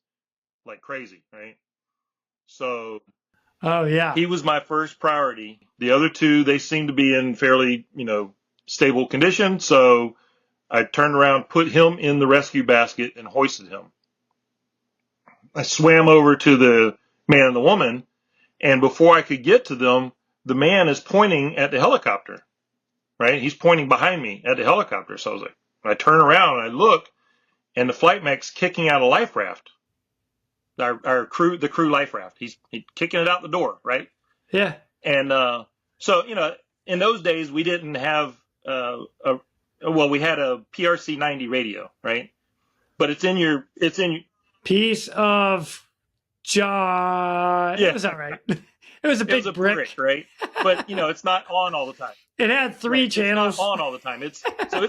like crazy, right? So, oh yeah, he was my first priority. The other two, they seemed to be in fairly, stable condition. So I turned around, put him in the rescue basket, and hoisted him. I swam over to the man and the woman, and before I could get to them, the man is pointing at the helicopter. Right? He's pointing behind me at the helicopter. So I was like, I turn around and I look, and the flight mech's kicking out a life raft. The crew life raft. He's kicking it out the door, right? Yeah. And so in those days we didn't have we had a PRC 90 radio, right? But it's in your piece of jaw. Yeah, was that right? It was a big brick, right? But it's not on all the time. It had three channels. It's not on all the time. It's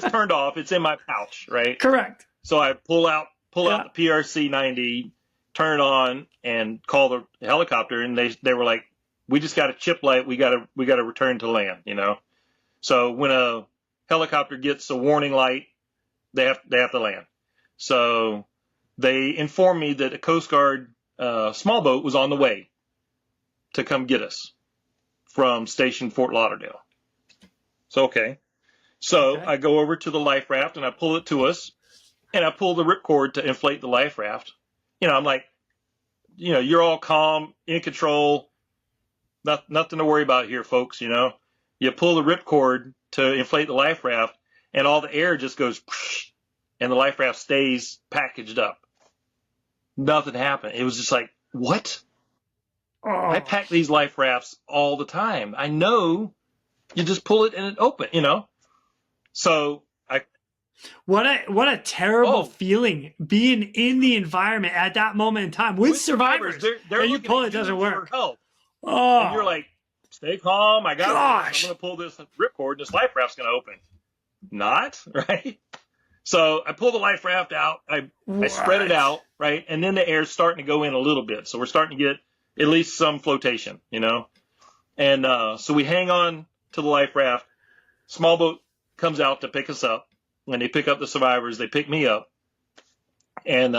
turned off. It's in my pouch, right? Correct. So I pull out the PRC 90, turn it on, and call the helicopter, and they were like, "We just got a chip light. We got to return to land." So when a helicopter gets a warning light, they have to land. So they informed me that a Coast Guard small boat was on the way to come get us from Station Fort Lauderdale. So, okay. So I go over to the life raft and I pull it to us, and I pull the ripcord to inflate the life raft. I'm like, you're all calm, in control, nothing to worry about here, folks. You pull the ripcord to inflate the life raft, and all the air just goes, and the life raft stays packaged up. Nothing happened. It was just like, what? Oh. I pack these life rafts all the time. I know. You just pull it and it open, So what a terrible feeling being in the environment at that moment in time with survivors. They're and you pull it doesn't work. Oh, and you're like, stay calm. I got it. I'm going to pull this ripcord. This life raft's going to open. Not right. So I pull the life raft out. I spread it out, right, and then the air's starting to go in a little bit. So we're starting to get at least some flotation, And so we hang on to the life raft. Small boat comes out to pick us up. When they pick up the survivors, they pick me up. And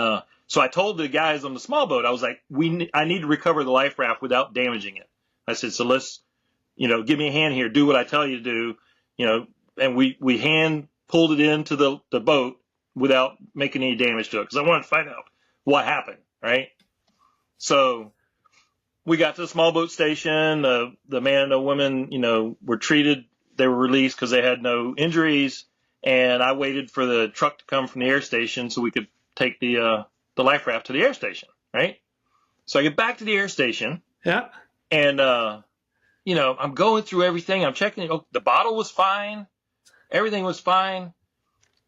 so I told the guys on the small boat, I was like, I need to recover the life raft without damaging it. I said, so let's, give me a hand here, do what I tell you to do, and we hand pulled it into the boat without making any damage to it, because I wanted to find out what happened, right? So we got to the small boat station. The man and the woman, were treated. They were released because they had no injuries. And I waited for the truck to come from the air station so we could take the life raft to the air station, right? So I get back to the air station. Yeah. And, I'm going through everything. I'm checking. Oh, the bottle was fine. Everything was fine.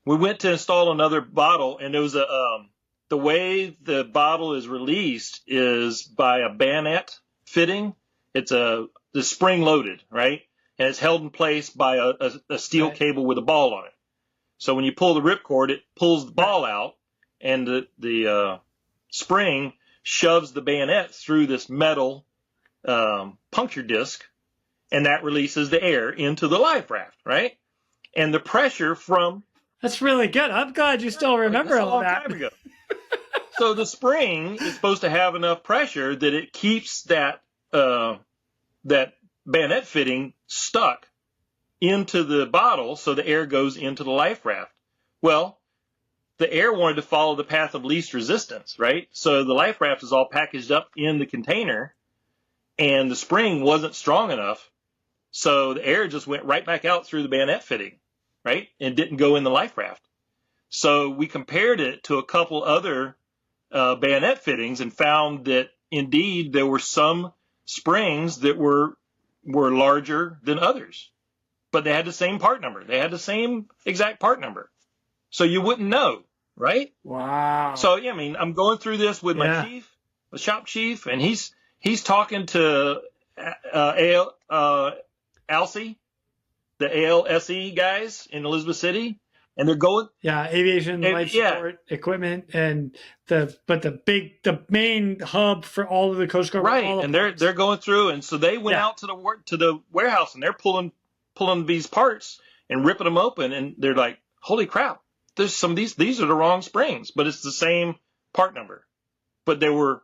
We went to install another bottle, and there was the way the bottle is released is by a bayonet fitting. It's the spring loaded, right? And it's held in place by a steel cable with a ball on it. So when you pull the ripcord, it pulls the ball out, and the spring shoves the bayonet through this metal puncture disc, and that releases the air into the life raft, right? And the pressure from... That's really good. I'm glad you still remember all that. Time ago. So the spring is supposed to have enough pressure that it keeps that bayonet fitting stuck into the bottle so the air goes into the life raft. Well, the air wanted to follow the path of least resistance, right? So the life raft is all packaged up in the container, and the spring wasn't strong enough. So the air just went right back out through the bayonet fitting, right? And didn't go in the life raft. So we compared it to a couple other bayonet fittings and found that indeed there were some springs that were larger than others, but they had the same part number. They had the same exact part number. So you wouldn't know, right? Wow. So, yeah, I mean, I'm going through this with my chief, the shop chief, and he's talking to ALSE, the ALSE guys in Elizabeth City, and they're going. Yeah, aviation life support equipment, and the main hub for all of the Coast Guard. Right, and they're going through, and so they went out to the warehouse, and they're pulling these parts and ripping them open, and they're like, holy crap, there's some of these are the wrong springs, but it's the same part number, but they were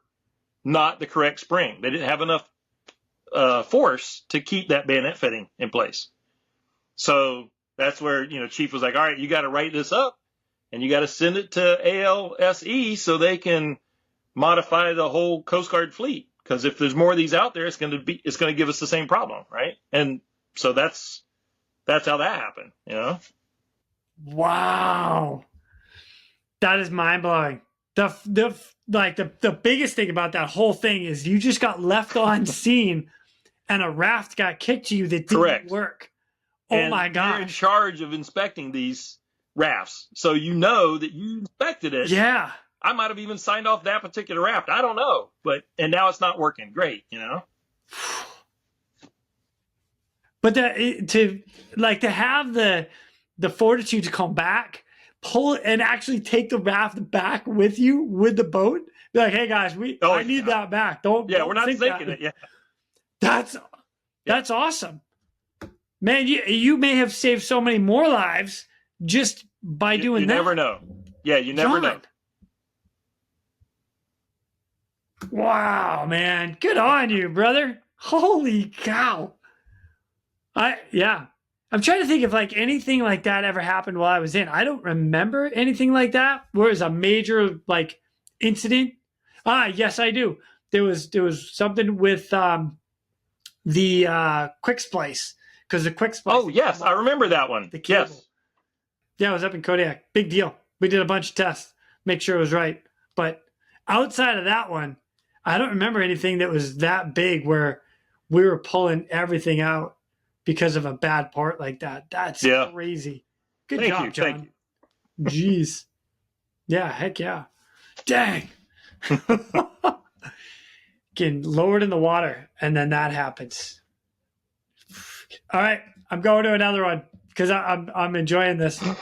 not the correct spring. They didn't have enough force to keep that bayonet fitting in place. So that's where, Chief was like, all right, you got to write this up and you got to send it to ALSE so they can modify the whole Coast Guard fleet. Because if there's more of these out there, it's going to give us the same problem, right? And so that's how that happened, Wow, that is mind blowing. The biggest thing about that whole thing is you just got left on scene, and a raft got kicked to you that didn't work. Oh my gosh! You're in charge of inspecting these rafts, so you know that you inspected it. Yeah. I might have even signed off that particular raft. I don't know, and now it's not working. Great, But to have the fortitude to come back, pull and actually take the raft back with you with the boat. Be like, hey guys, I need that back. Don't we're not sinking it. Yeah, that's awesome. Man, you may have saved so many more lives just by doing that. You never know. Yeah, you never know. Wow, man. Good on you, brother. Holy cow. I'm trying to think if anything like that ever happened while I was in. I don't remember anything like that where it was a major incident. Yes, I do. There was something with the Quick Splice. Because the Quick Splice. Oh, yes. I remember that one. The cable. Yes. Yeah, it was up in Kodiak. Big deal. We did a bunch of tests. Make sure it was right. But outside of that one, I don't remember anything that was that big where we were pulling everything out because of a bad part like that. That's crazy. Good job, John. Thank you. Jeez. Yeah, heck yeah. Dang. Getting lowered in the water, and then that happens. All right, I'm going to another one because I'm enjoying this. All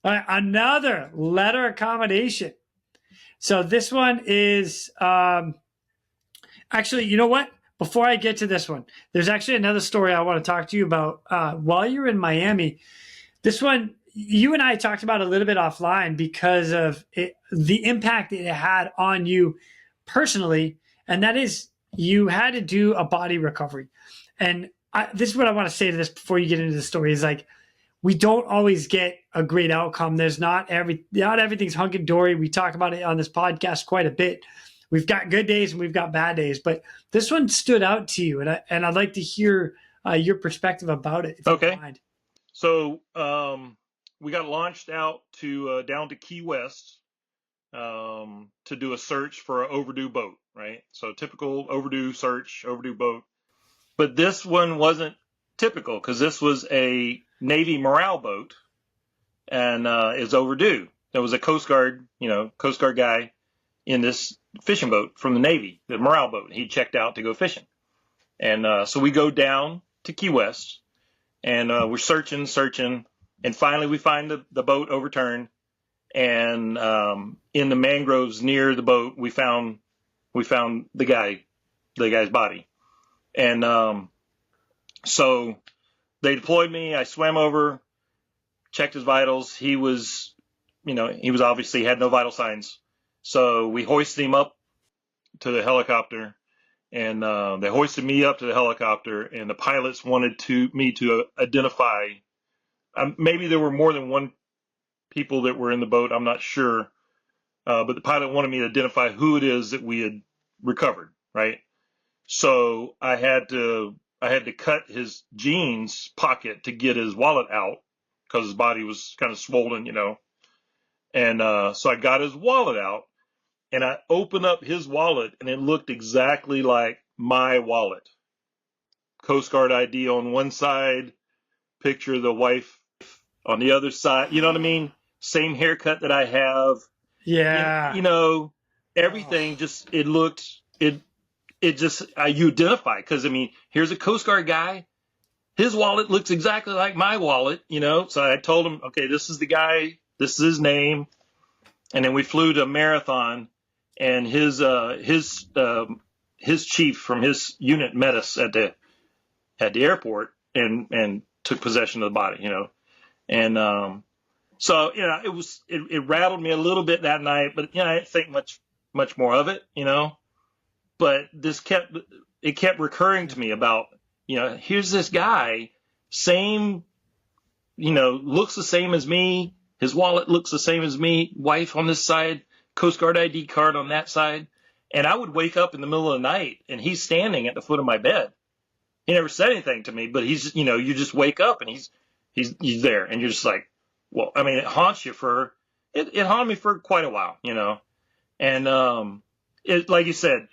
right, another letter of commendation. So this one is actually, you know what? Before I get to this one, there's actually another story I want to talk to you about while you're in Miami. This one, you and I talked about a little bit offline because of the impact it had on you personally, and that is you had to do a body recovery. And this is what I want to say to this before you get into the story is we don't always get a great outcome. There's not everything's hunky-dory. We talk about it on this podcast quite a bit. We've got good days and we've got bad days, but this one stood out to you, and I'd like to hear your perspective about it. If you don't mind. So we got launched out to down to Key West to do a search for an overdue boat, right? So typical overdue search, overdue boat. But this one wasn't typical because this was a Navy morale boat and is overdue. There was a Coast Guard guy in this fishing boat from the Navy, the morale boat. He checked out to go fishing. And so we go down to Key West and we're searching. And finally we find the boat overturned. And in the mangroves near the boat, we found the guy's body. And so they deployed me. I swam over, checked his vitals. He was obviously had no vital signs. So we hoisted him up to the helicopter, and they hoisted me up to the helicopter. And the pilots wanted me to identify. Maybe there were more than one people that were in the boat. I'm not sure. But the pilot wanted me to identify who it is that we had recovered, right? So I had to cut his jeans pocket to get his wallet out because his body was kind of swollen, And so I got his wallet out, and I opened up his wallet, and it looked exactly like my wallet. Coast Guard ID on one side, picture of the wife on the other side. You know what I mean? Same haircut that I have. Yeah. Everything just, you identify, because here's a Coast Guard guy. His wallet looks exactly like my wallet, So I told him, okay, this is the guy, this is his name. And then we flew to Marathon, and his chief from his unit met us at the airport and took possession of the body, And so it rattled me a little bit that night, but I didn't think much more of it, But it kept recurring to me about, here's this guy, same, looks the same as me. His wallet looks the same as me. Wife on this side, Coast Guard ID card on that side. And I would wake up in the middle of the night, and he's standing at the foot of my bed. He never said anything to me, but he's, you just wake up and he's there, and you're just like, well, it haunts you it haunted me for quite a while, And like you said,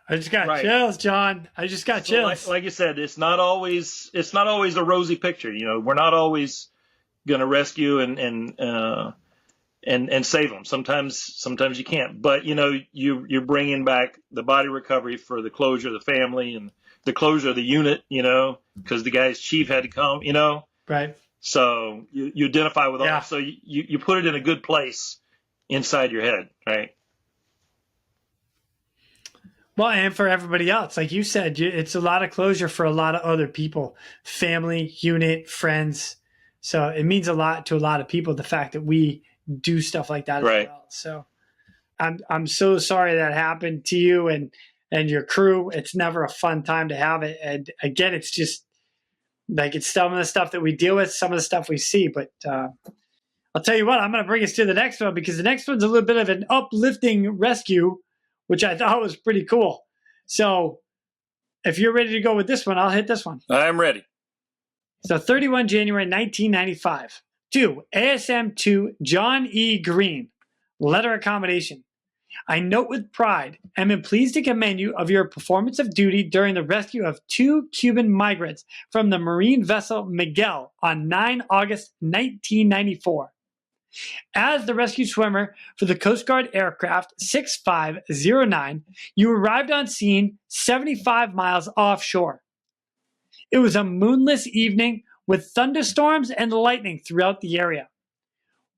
I just got chills, John. I just got chills. Like you said, it's not always a rosy picture. We're not always going to rescue and save them. Sometimes you can't. But you're bringing back the body recovery for the closure of the family and the closure of the unit. Because the guy's chief had to come. Right. So you identify with all. So you put it in a good place inside your head, right? Well, and for everybody else, like you said, it's a lot of closure for a lot of other people, family, unit, friends. So it means a lot to a lot of people, the fact that we do stuff like that as well. So I'm so sorry that happened to you and your crew. It's never a fun time to have it. And again, it's just like, it's some of the stuff that we deal with, some of the stuff we see. But I'll tell you what, I'm going to bring us to the next one, because the next one's a little bit of an uplifting rescue, which I thought was pretty cool. So if you're ready to go with this one, I'll hit this one. I'm ready. So 31 January 1995, to ASM-2 John E. Green, Letter of Commendation. I note with pride and am pleased to commend you of your performance of duty during the rescue of 2 Cuban migrants from the marine vessel Miguel on 9 August 1994. As the rescue swimmer for the Coast Guard aircraft 6509, you arrived on scene 75 miles offshore. It was a moonless evening with thunderstorms and lightning throughout the area.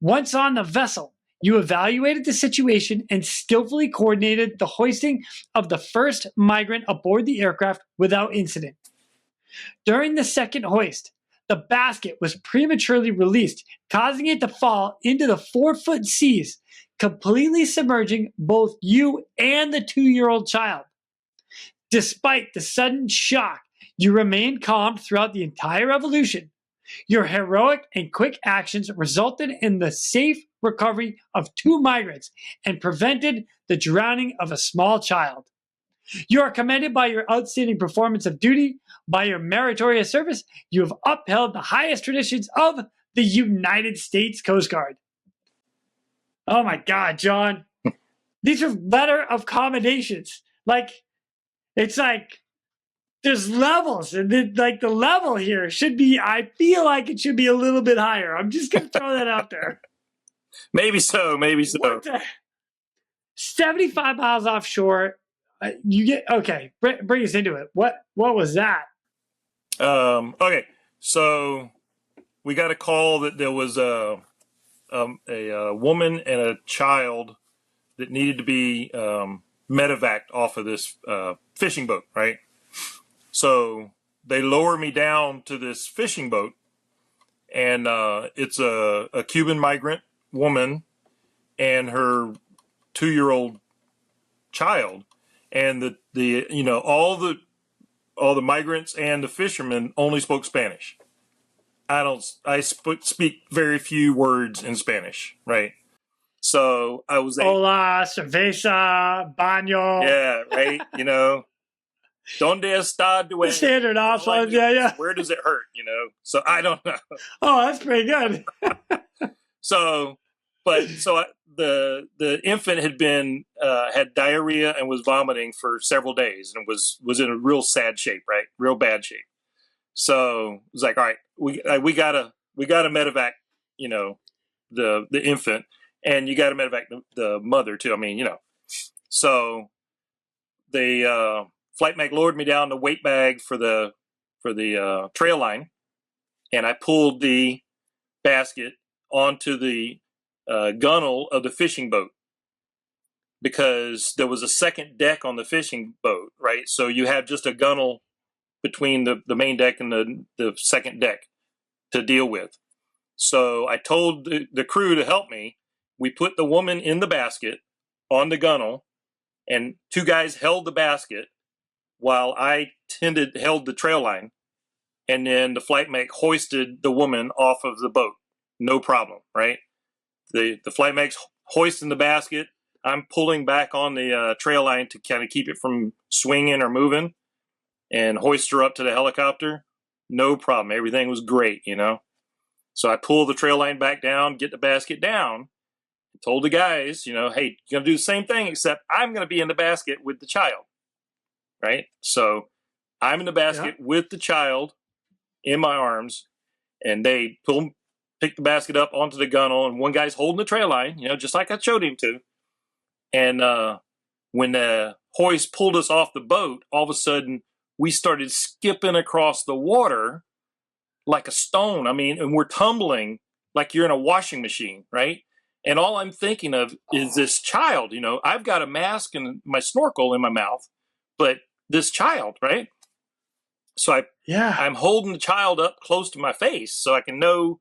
Once on the vessel, you evaluated the situation and skillfully coordinated the hoisting of the first migrant aboard the aircraft without incident. During the second hoist, the basket was prematurely released, causing it to fall into the 4-foot seas, completely submerging both you and the 2-year-old child. Despite the sudden shock, you remained calm throughout the entire evolution. Your heroic and quick actions resulted in the safe recovery of 2 migrants and prevented the drowning of a small child. You are commended by your outstanding performance of duty. By your meritorious service, you have upheld the highest traditions of the United States Coast Guard. Oh my God, John. These are letter of commendations. It's like there's levels, and the level here should be, I feel like it should be a little bit higher. I'm just going to throw that out there. Maybe so. 75 miles offshore. Okay. Bring us into it. What was that? Okay. So we got a call that there was a woman and a child that needed to be medevaced off of this fishing boat, right? So they lower me down to this fishing boat, and it's a Cuban migrant woman and her 2-year-old child, and all the migrants and the fishermen only spoke Spanish. I speak very few words in Spanish, right? So I was hola, cerveza, baño. Yeah, right. You know, donde está duele? The standard options, yeah. Where does it hurt? You know, so I don't know. Oh, that's pretty good. The infant had been had diarrhea and was vomiting for several days and was in a real sad shape, right? Real bad shape. So it was like, all right, we gotta medevac, you know, the infant, and you gotta medevac the mother too. I mean, you know, so the flight mech lowered me down the weight bag for the trail line, and I pulled the basket onto the gunnel of the fishing boat because there was a second deck on the fishing boat, right? So you have just a gunnel between the main deck and the second deck to deal with. So I told the crew to help me. We put the woman in the basket on the gunnel, and two guys held the basket while I held the trail line, and then the flight mech hoisted the woman off of the boat. No problem, right? The flight mech's hoisting the basket. I'm pulling back on the trail line to kind of keep it from swinging or moving, and hoist her up to the helicopter. No problem. Everything was great, you know? So I pull the trail line back down, get the basket down, told the guys, you know, hey, you're going to do the same thing, except I'm going to be in the basket with the child, right? So I'm in the basket with the child in my arms, and they pick the basket up onto the gunnel, and one guy's holding the trail line, you know, just like I showed him to. And when the hoist pulled us off the boat, all of a sudden we started skipping across the water like a stone. I mean, and we're tumbling like you're in a washing machine, right? And all I'm thinking of is this child. You know, I've got a mask and my snorkel in my mouth, but this child, right? So I'm holding the child up close to my face so I can know,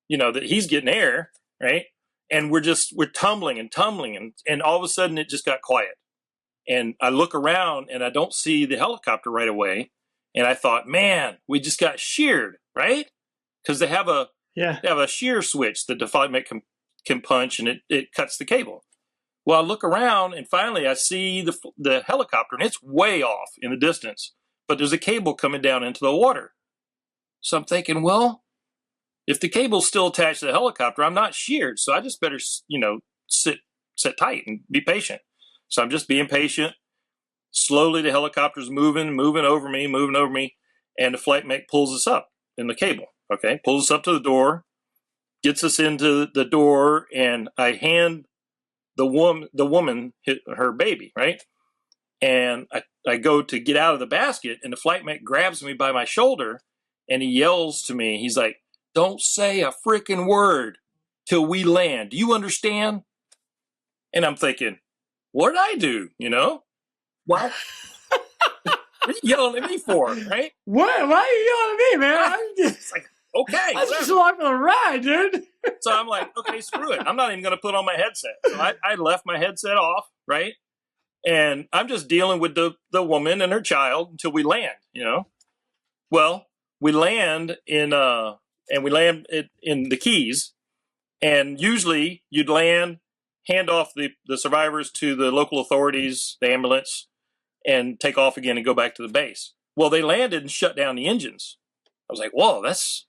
you know, that he's getting air, right? And we're tumbling and all of a sudden it just got quiet. And I look around and I don't see the helicopter right away. And I thought, man, we just got sheared, right? Because they have a shear switch that the flight mech can punch, and it cuts the cable. Well, I look around and finally I see the helicopter, and it's way off in the distance, but there's a cable coming down into the water. So I'm thinking, well, if the cable's still attached to the helicopter, I'm not sheared, so I just better, you know, sit tight and be patient. So I'm just being patient. Slowly the helicopter's moving over me, and the flight mech pulls us up in the cable, okay? Pulls us up to the door, gets us into the door, and I hand the woman her baby, right? And I go to get out of the basket, and the flight mech grabs me by my shoulder, and he yells to me. He's like, "Don't say a freaking word till we land. Do you understand?" And I'm thinking, what did I do, you know? Why? What are you yelling at me for, right? What? Why are you yelling at me, man? I'm just like, okay. I just along for the ride, dude. So I'm like, okay, screw it. I'm not even going to put on my headset. So I left my headset off, right? And I'm just dealing with the woman and her child until we land, you know? Well, we land in the Keys, and usually you'd land, hand off the survivors to the local authorities, the ambulance, and take off again and go back to the base. Well, they landed and shut down the engines. I was like, whoa, that's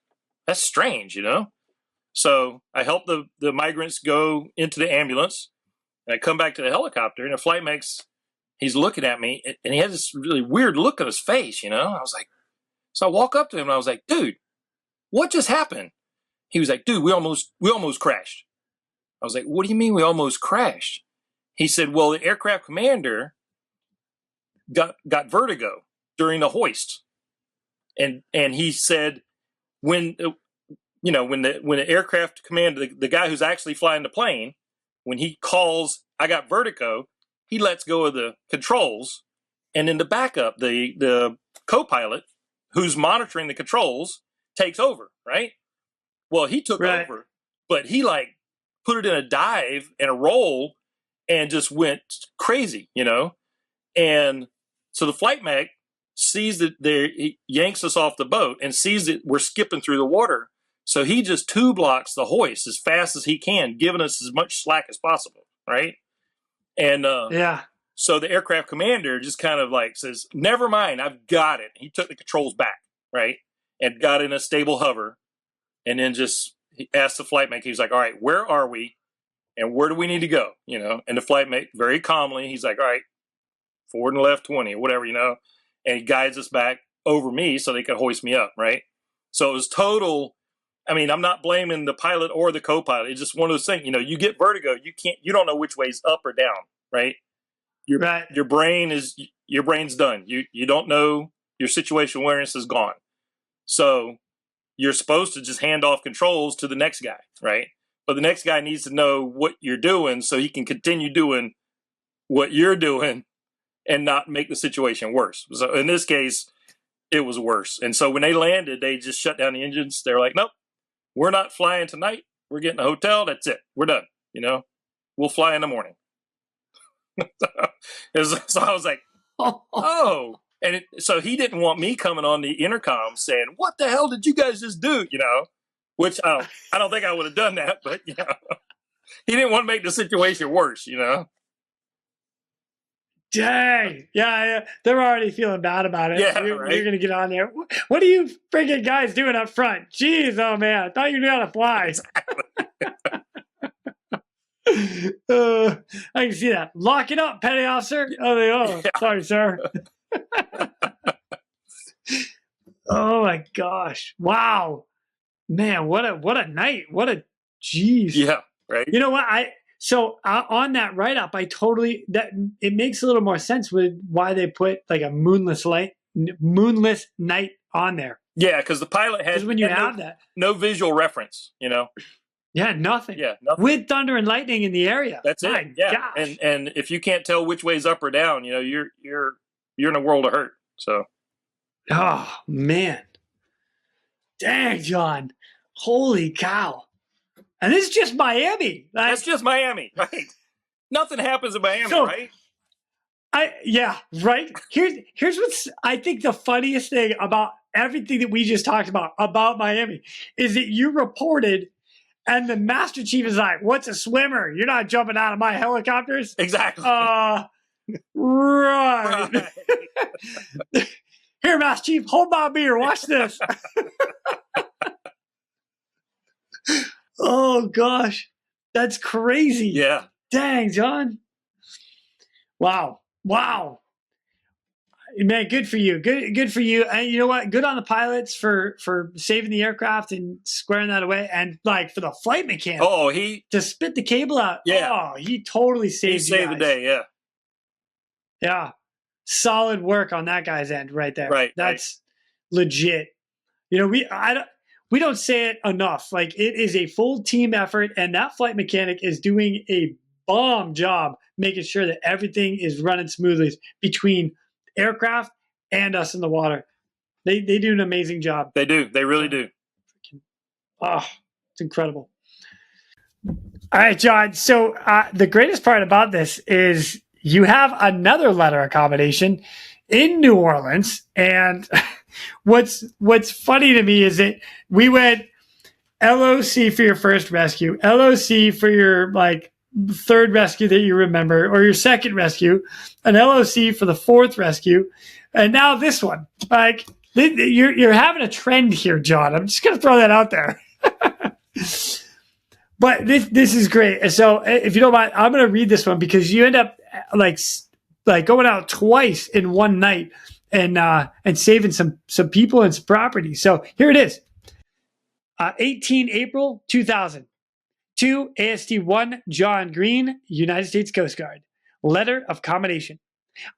strange, you know? So I helped the migrants go into the ambulance, and I come back to the helicopter, and the flight mech's, he's looking at me, and he has this really weird look on his face, you know? I was like, so I walk up to him, and I was like, dude, what just happened? He was like, dude, we almost crashed. I was like, what do you mean we almost crashed? He said, well, the aircraft commander got vertigo during the hoist. And he said, when the aircraft commander, the guy who's actually flying the plane, when he calls, I got vertigo, he lets go of the controls. And in the backup, the co-pilot who's monitoring the controls takes over, right? Well, he took over, but he like put it in a dive and a roll and just went crazy, you know? And so the flight mech sees that he yanks us off the boat and sees that we're skipping through the water. So he just tube locks the hoist as fast as he can, giving us as much slack as possible, right? And so the aircraft commander just kind of like says, never mind, I've got it. He took the controls back, right? And got in a stable hover. And then just he asked the flight mate, he was like, all right, where are we? And where do we need to go? You know, and the flight mate very calmly, he's like, all right, forward and left 20 or whatever, you know, and he guides us back over me so they could hoist me up, right? So it was total. I mean, I'm not blaming the pilot or the co-pilot. It's just one of those things, you know, you get vertigo, you don't know which way is up or down, right? Your brain's done. You don't know, your situation awareness is gone. So you're supposed to just hand off controls to the next guy, right? But the next guy needs to know what you're doing so he can continue doing what you're doing and not make the situation worse. So in this case, it was worse. And so when they landed, they just shut down the engines. They're like, nope, we're not flying tonight. We're getting a hotel. That's it. We're done. You know, we'll fly in the morning. So I was like, oh. And so he didn't want me coming on the intercom saying, what the hell did you guys just do? You know, which I don't think I would have done that, but you know, he didn't want to make the situation worse, you know. Dang. Yeah. They're already feeling bad about it. Yeah, You're right? going to get on there. What are you freaking guys doing up front? Jeez, oh man, I thought you knew how to fly. I can see that. Lock it up, petty officer. Oh, sorry, sir. Oh my gosh. Wow. Man, what a night. What a jeez. Yeah, right. You know what? On that write-up, that it makes a little more sense with why they put like a moonless night on there. Yeah, because the pilot had no visual reference, you know. Yeah, nothing. Yeah, nothing. With thunder and lightning in the area. That's it. Yeah, gosh. And if you can't tell which way's up or down, you know, you're in a world of hurt. So. Oh man. Dang, John. Holy cow. And this is just Miami. That's just Miami, right? Nothing happens in Miami, right? Right. Here's what's I think the funniest thing about everything that we just talked about Miami is that you reported and the Master Chief is like, what's a swimmer? You're not jumping out of my helicopters? Exactly. Right. Here, Master Chief, hold my beer. Watch this. Oh, gosh. That's crazy. Yeah. Dang, John. Wow. Man, good for you. Good for you. And you know what? Good on the pilots for saving the aircraft and squaring that away. And like for the flight mechanic. Oh, to spit the cable out. Yeah. Oh, he totally saved the day. Yeah. Yeah. Solid work on that guy's end right there. Right. That's legit. You know, we don't say it enough. Like it is a full team effort, and that flight mechanic is doing a bomb job making sure that everything is running smoothly between aircraft and us in the water. They do an amazing job. They do. They really do. Oh, it's incredible. All right, John. So the greatest part about this is you have another letter of commendation in New Orleans. And what's funny to me is that we went LOC for your first rescue, LOC for your like third rescue that you remember, or your second rescue, an LOC for the fourth rescue, and now this one. Like you're having a trend here, John. I'm just gonna throw that out there. But this is great. So if you don't mind, I'm gonna read this one because you end up like going out twice in one night and saving some people and some property. So here it is. 18 April 2000. To AST-1 John Green, United States Coast Guard. Letter of Commendation.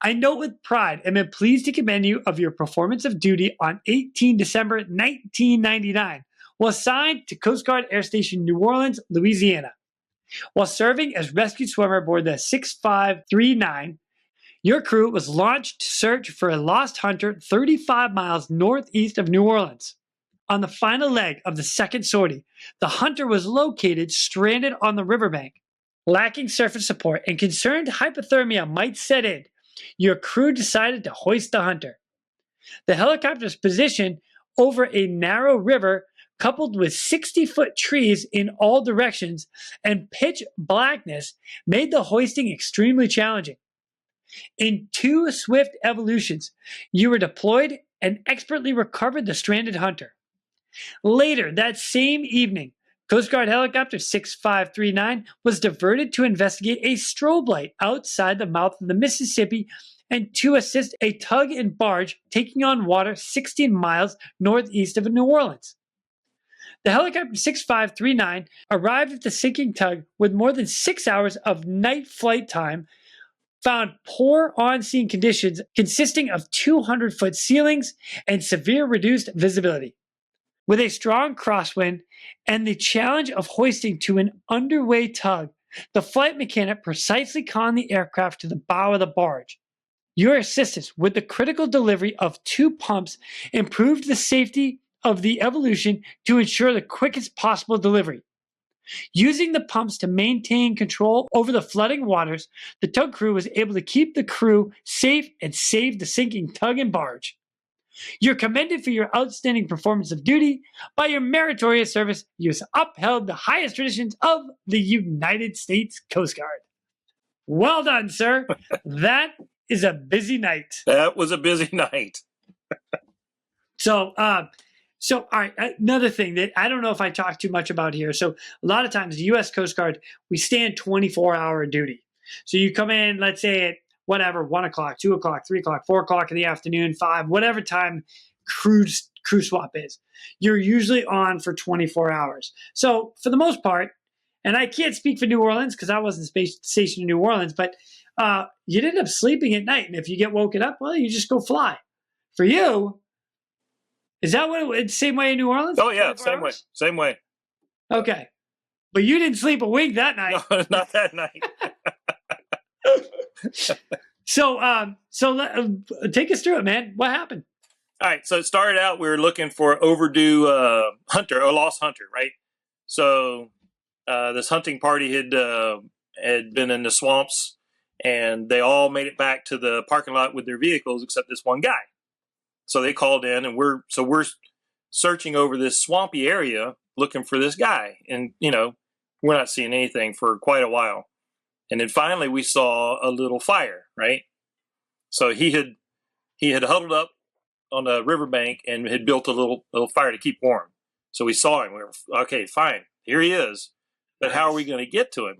I note with pride and am pleased to commend you of your performance of duty on 18 December 1999, while assigned to Coast Guard Air Station New Orleans, Louisiana. While serving as rescue swimmer aboard the 6539, your crew was launched to search for a lost hunter 35 miles northeast of New Orleans. On the final leg of the second sortie, the hunter was located stranded on the riverbank. Lacking surface support and concerned hypothermia might set in, your crew decided to hoist the hunter. The helicopter's position over a narrow river, coupled with 60-foot trees in all directions and pitch blackness, made the hoisting extremely challenging. In 2 swift evolutions, you were deployed and expertly recovered the stranded hunter. Later that same evening, Coast Guard Helicopter 6539 was diverted to investigate a strobe light outside the mouth of the Mississippi and to assist a tug and barge taking on water 16 miles northeast of New Orleans. The helicopter 6539 arrived at the sinking tug with more than 6 hours of night flight time, found poor on-scene conditions consisting of 200-foot ceilings and severe reduced visibility. With a strong crosswind and the challenge of hoisting to an underway tug, the flight mechanic precisely conned the aircraft to the bow of the barge. Your assistance with the critical delivery of 2 pumps improved the safety of the evolution to ensure the quickest possible delivery. Using the pumps to maintain control over the flooding waters, the tug crew was able to keep the crew safe and save the sinking tug and barge. You're commended for your outstanding performance of duty. By your meritorious service, you have upheld the highest traditions of the United States Coast Guard. Well done, sir. That is a busy night. That was a busy night. So, all right, another thing that I don't know if I talk too much about here. So a lot of times the U.S. Coast Guard, we stand 24-hour duty. So you come in, let's say at whatever, 1 o'clock, 2 o'clock, 3 o'clock, 4 o'clock in the afternoon, 5, whatever time crew swap is. You're usually on for 24 hours. So for the most part, and I can't speak for New Orleans because I wasn't stationed in New Orleans, but you'd end up sleeping at night. And if you get woken up, well, you just go fly. For you, is that what it's the same way in New Orleans? Oh, yeah, same way. Okay. But you didn't sleep a wink that night. No, not that night. So take us through it, man. What happened? All right, so it started out, we were looking for an overdue hunter, a lost hunter, right? So this hunting party had been in the swamps, and they all made it back to the parking lot with their vehicles except this one guy. So they called in, and we're searching over this swampy area looking for this guy, and we're not seeing anything for quite a while. And then finally we saw a little fire, right? So he had huddled up on the riverbank and had built a little fire to keep warm. So we saw him. We were, okay, fine, here he is. But how are we going to get to him,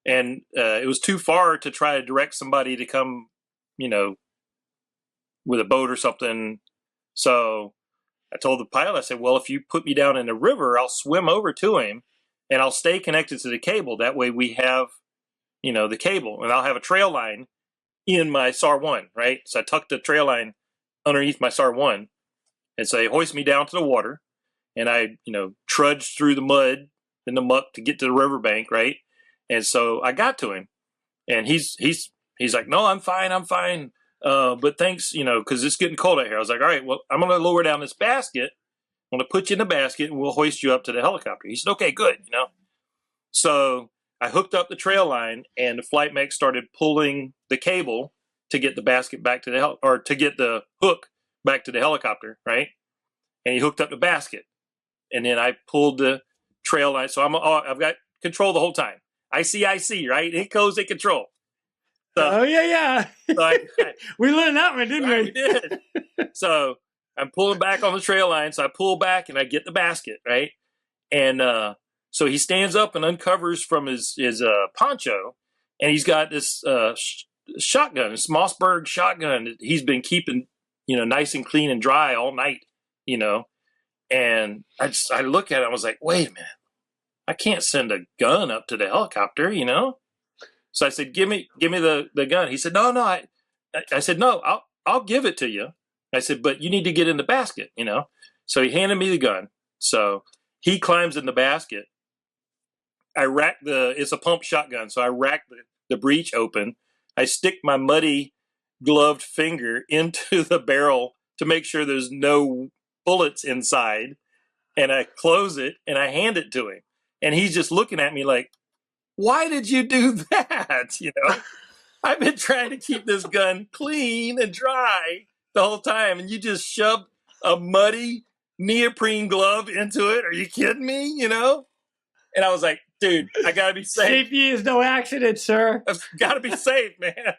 And it was too far to try to direct somebody to come, with a boat or something. So I told the pilot, I said, well, if you put me down in the river, I'll swim over to him and I'll stay connected to the cable. That way we have, the cable, and I'll have a trail line in my SAR-1, right? So I tucked the trail line underneath my SAR-1, and so they hoist me down to the water, and I, trudged through the mud and the muck to get to the riverbank, right? And so I got to him, and he's like, no, I'm fine. But thanks, because it's getting cold out here. I was like, all right, well, I'm going to lower down this basket. I'm going to put you in the basket, and we'll hoist you up to the helicopter. He said, okay, good, So I hooked up the trail line, and the flight mech started pulling the cable to get the basket back to to get the hook back to the helicopter, right? And he hooked up the basket, and then I pulled the trail line. So I've got control the whole time. I see, right? It goes in control. So, yeah. So we learned that one, didn't we? We did. So I'm pulling back on the trail line. So I pull back and I get the basket, right? And so he stands up and uncovers from his poncho, and he's got this shotgun, this Mossberg shotgun that he's been keeping, nice and clean and dry all night, And I look at it, I was like, wait a minute, I can't send a gun up to the helicopter, So I said, give me the gun. He said, no. I said, no, I'll give it to you. I said, but you need to get in the basket, So he handed me the gun. So he climbs in the basket. I rack it's a pump shotgun. So I rack the breech open. I stick my muddy gloved finger into the barrel to make sure there's no bullets inside. And I close it and I hand it to him. And he's just looking at me like, why did you do that? I've been trying to keep this gun clean and dry the whole time, and you just shoved a muddy neoprene glove into it. Are you kidding me? You know? And I was like, dude, I gotta be safe. Safety is no accident, sir. I've gotta be safe, man.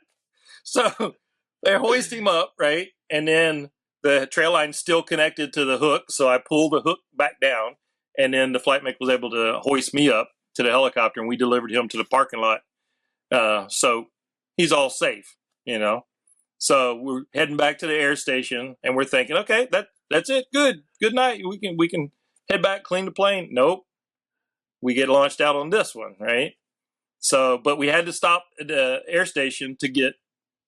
So they hoist him up, right? And then the trail line's still connected to the hook. So I pulled the hook back down, and then the flight mech was able to hoist me up to the helicopter, and we delivered him to the parking lot. So he's all safe, you know? So we're heading back to the air station, and we're thinking, okay, that's it. Good night. We can head back, clean the plane. Nope. We get launched out on this one, right? So, but we had to stop at the air station to get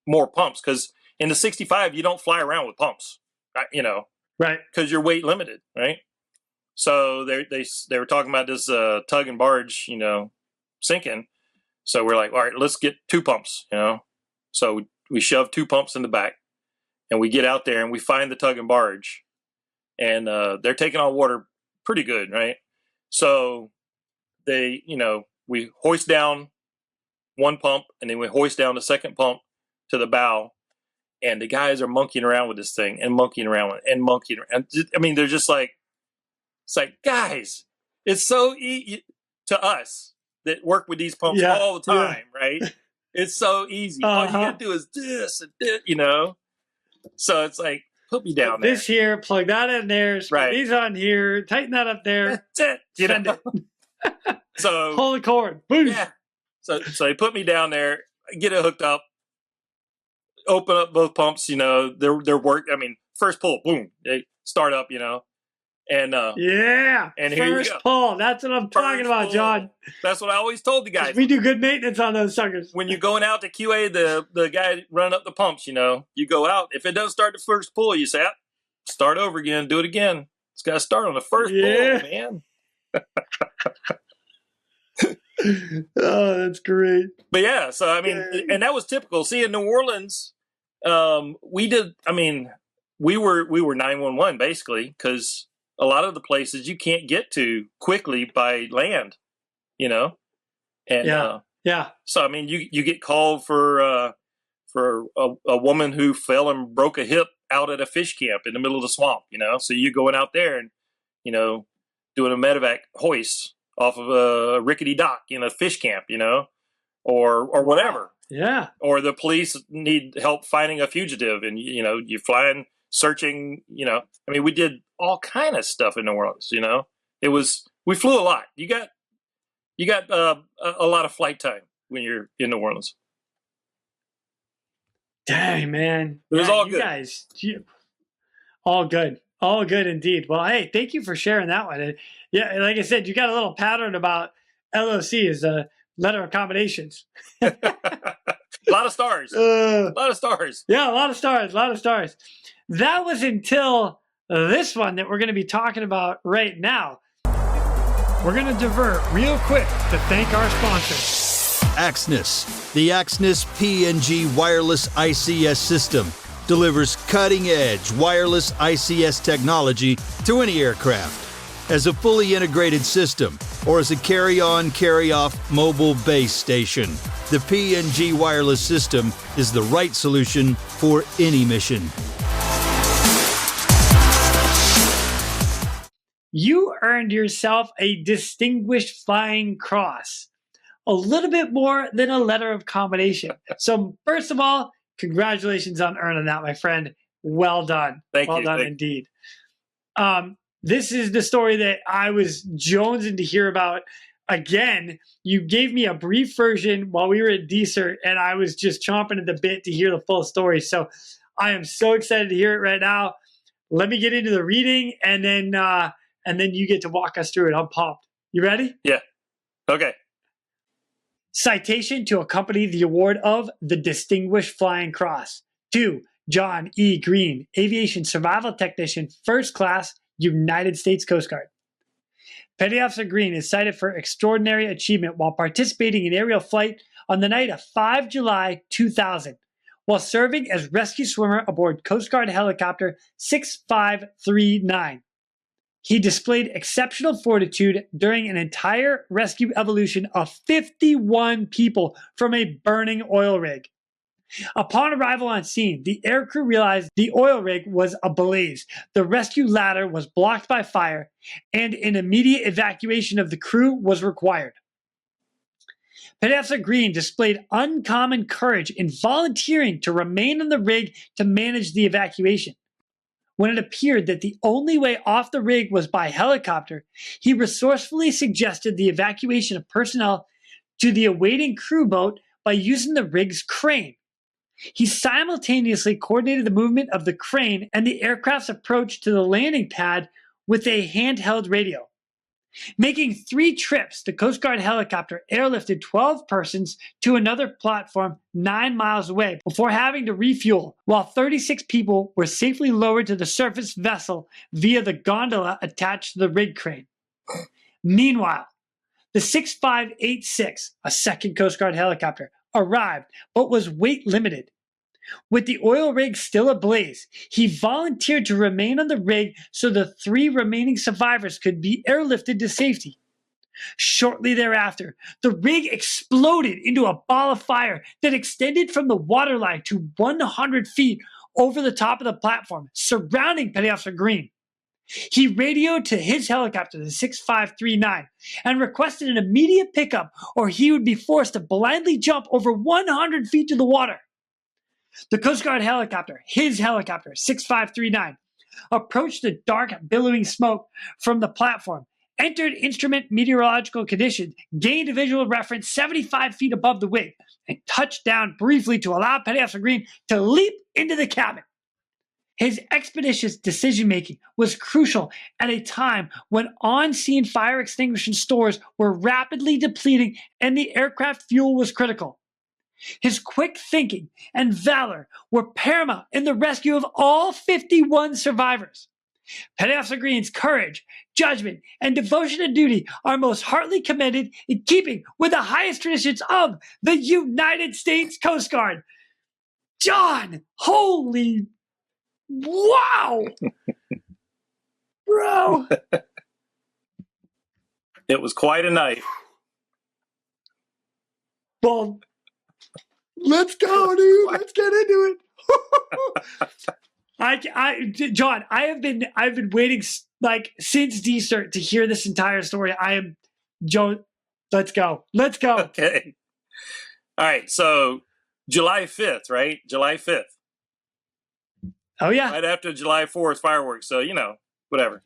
more pumps, because in the 65 you don't fly around with pumps, you know, right? Because you're weight limited, right? So they were talking about this tug and barge, you know, sinking. So we're like, all right, let's get 2 pumps, you know. So we shove 2 pumps in the back, and we get out there and we find the tug and barge, and they're taking on water pretty good, right? So they, you know, we hoist down 1 pump, and then we hoist down the second pump to the bow, and the guys are monkeying around with this thing and monkeying around with it and monkeying around. I mean, they're just like, it's like, guys, it's so easy to us that work with these pumps all the time, right? It's so easy. All you gotta do is this and this, you know? So it's like, put me down there. This here, plug that in there, put these on here, tighten that up there. That's it. You Send know? it. So pull the cord. Boom. Yeah. So they put me down there, get it hooked up, open up both pumps, you know, they're work. I mean, first pull, boom, they start up, you know, and yeah, and here first you go. pull. That's what I'm talking about, pull. John. That's what I always told the guys. We do good maintenance on those suckers. When you're going out to QA, the guy running up the pumps, you know, you go out. If it doesn't start the first pull, you say, start over again, do it again. It's got to start on the first pull, man. Oh, that's great. But yeah, so I mean, and that was typical. See, in New Orleans, we did. I mean, we were 911 basically, because a lot of the places you can't get to quickly by land, you know. And so I mean, you get called for a woman who fell and broke a hip out at a fish camp in the middle of the swamp, you know. So you're going out there and, you know, doing a medevac hoist off of a rickety dock in a fish camp, you know, or whatever. Yeah. Or the police need help finding a fugitive, and, you know, you're flying, searching, you know. I mean, we did all kind of stuff in New Orleans, you know. We flew a lot. You got a lot of flight time when you're in New Orleans. Dang, man. It was all you good. Guys, all good. All good indeed. Well, hey, thank you for sharing that one. And yeah, like I said, you got a little pattern about LOC is a letter of commendations. A lot of stars. A lot of stars. Yeah, a lot of stars. A lot of stars. That was until this one that we're going to be talking about right now. We're going to divert real quick to thank our sponsor. Axnis. The Axnis PNG wireless ICS system delivers cutting-edge wireless ICS technology to any aircraft as a fully integrated system or as a carry-on, carry-off mobile base station. The PNG wireless system is the right solution for any mission. You earned yourself a distinguished flying cross. A little bit more than a letter of commendation. So first of all, congratulations on earning that, my friend. Well done. Thank you. Well done indeed. This is the story that I was jonesing to hear about. Again, you gave me a brief version while we were at DCERT, and I was just chomping at the bit to hear the full story. So I am so excited to hear it right now. Let me get into the reading, and then you get to walk us through it. I'm pumped. You ready? Yeah. Okay. Citation to accompany the award of the Distinguished Flying Cross to John E. Green, Aviation Survival Technician, First Class, United States Coast Guard. Petty Officer Green is cited for extraordinary achievement while participating in aerial flight on the night of 5 July 2000, while serving as rescue swimmer aboard Coast Guard helicopter 6539. He displayed exceptional fortitude during an entire rescue evolution of 51 people from a burning oil rig. Upon arrival on scene, the aircrew realized the oil rig was ablaze. The rescue ladder was blocked by fire, and an immediate evacuation of the crew was required. Pedafsa Green displayed uncommon courage in volunteering to remain on the rig to manage the evacuation. When it appeared that the only way off the rig was by helicopter, he resourcefully suggested the evacuation of personnel to the awaiting crew boat by using the rig's crane. He simultaneously coordinated the movement of the crane and the aircraft's approach to the landing pad with a handheld radio. Making 3 trips, the Coast Guard helicopter airlifted 12 persons to another platform 9 miles away before having to refuel, while 36 people were safely lowered to the surface vessel via the gondola attached to the rig crane. Meanwhile, the 6586, a second Coast Guard helicopter, arrived but was weight limited. With the oil rig still ablaze, he volunteered to remain on the rig so the 3 remaining survivors could be airlifted to safety. Shortly thereafter, the rig exploded into a ball of fire that extended from the waterline to 100 feet over the top of the platform, surrounding Pedafsa Green. He radioed to his helicopter, the 6539, and requested an immediate pickup or he would be forced to blindly jump over 100 feet to the water. The Coast Guard helicopter, his helicopter, 6539, approached the dark, billowing smoke from the platform, entered instrument meteorological conditions, gained a visual reference 75 feet above the wing, and touched down briefly to allow Pedafsa Green to leap into the cabin. His expeditious decision-making was crucial at a time when on-scene fire extinguishing stores were rapidly depleting and the aircraft fuel was critical. His quick thinking and valor were paramount in the rescue of all 51 survivors. Pedafsa Green's courage, judgment, and devotion to duty are most heartily commended in keeping with the highest traditions of the United States Coast Guard. John, holy wow! Bro! It was quite a night. Well, let's go, dude. Let's get into it. John, I've been waiting like since D-Cert to hear this entire story. Joe. Let's go. Okay. All right. So July 5th, right? July 5th. Oh yeah. Right after July 4th fireworks. So, whatever.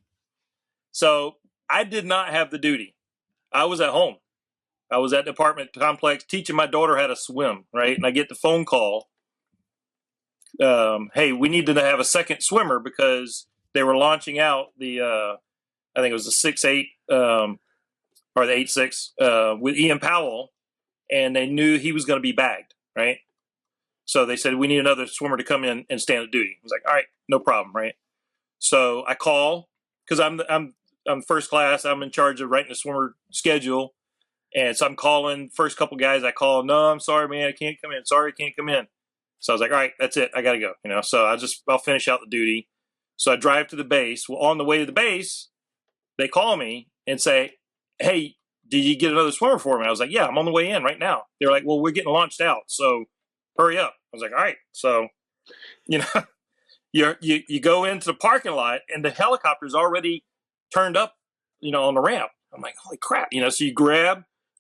So I did not have the duty. I was at home. I was at the apartment complex teaching my daughter how to swim, right? And I get the phone call. Hey, we need to have a second swimmer because they were launching out the, I think it was the 6.8 or the 8.6 with Ian Powell, and they knew he was going to be bagged, right? So they said, we need another swimmer to come in and stand at duty. I was like, all right, no problem, right? So I call because I'm first class. I'm in charge of writing the swimmer schedule. And so I'm calling first couple guys. I call, no, I'm sorry, man. I can't come in. Sorry, I can't come in. So I was like, all right, that's it. I got to go. So I'll finish out the duty. So I drive to the base. Well, on the way to the base, they call me and say, hey, did you get another swimmer for me? I was like, yeah, I'm on the way in right now. They're like, well, we're getting launched out. So hurry up. I was like, all right. So, you go into the parking lot and the helicopter's already turned up, on the ramp. I'm like, holy crap. So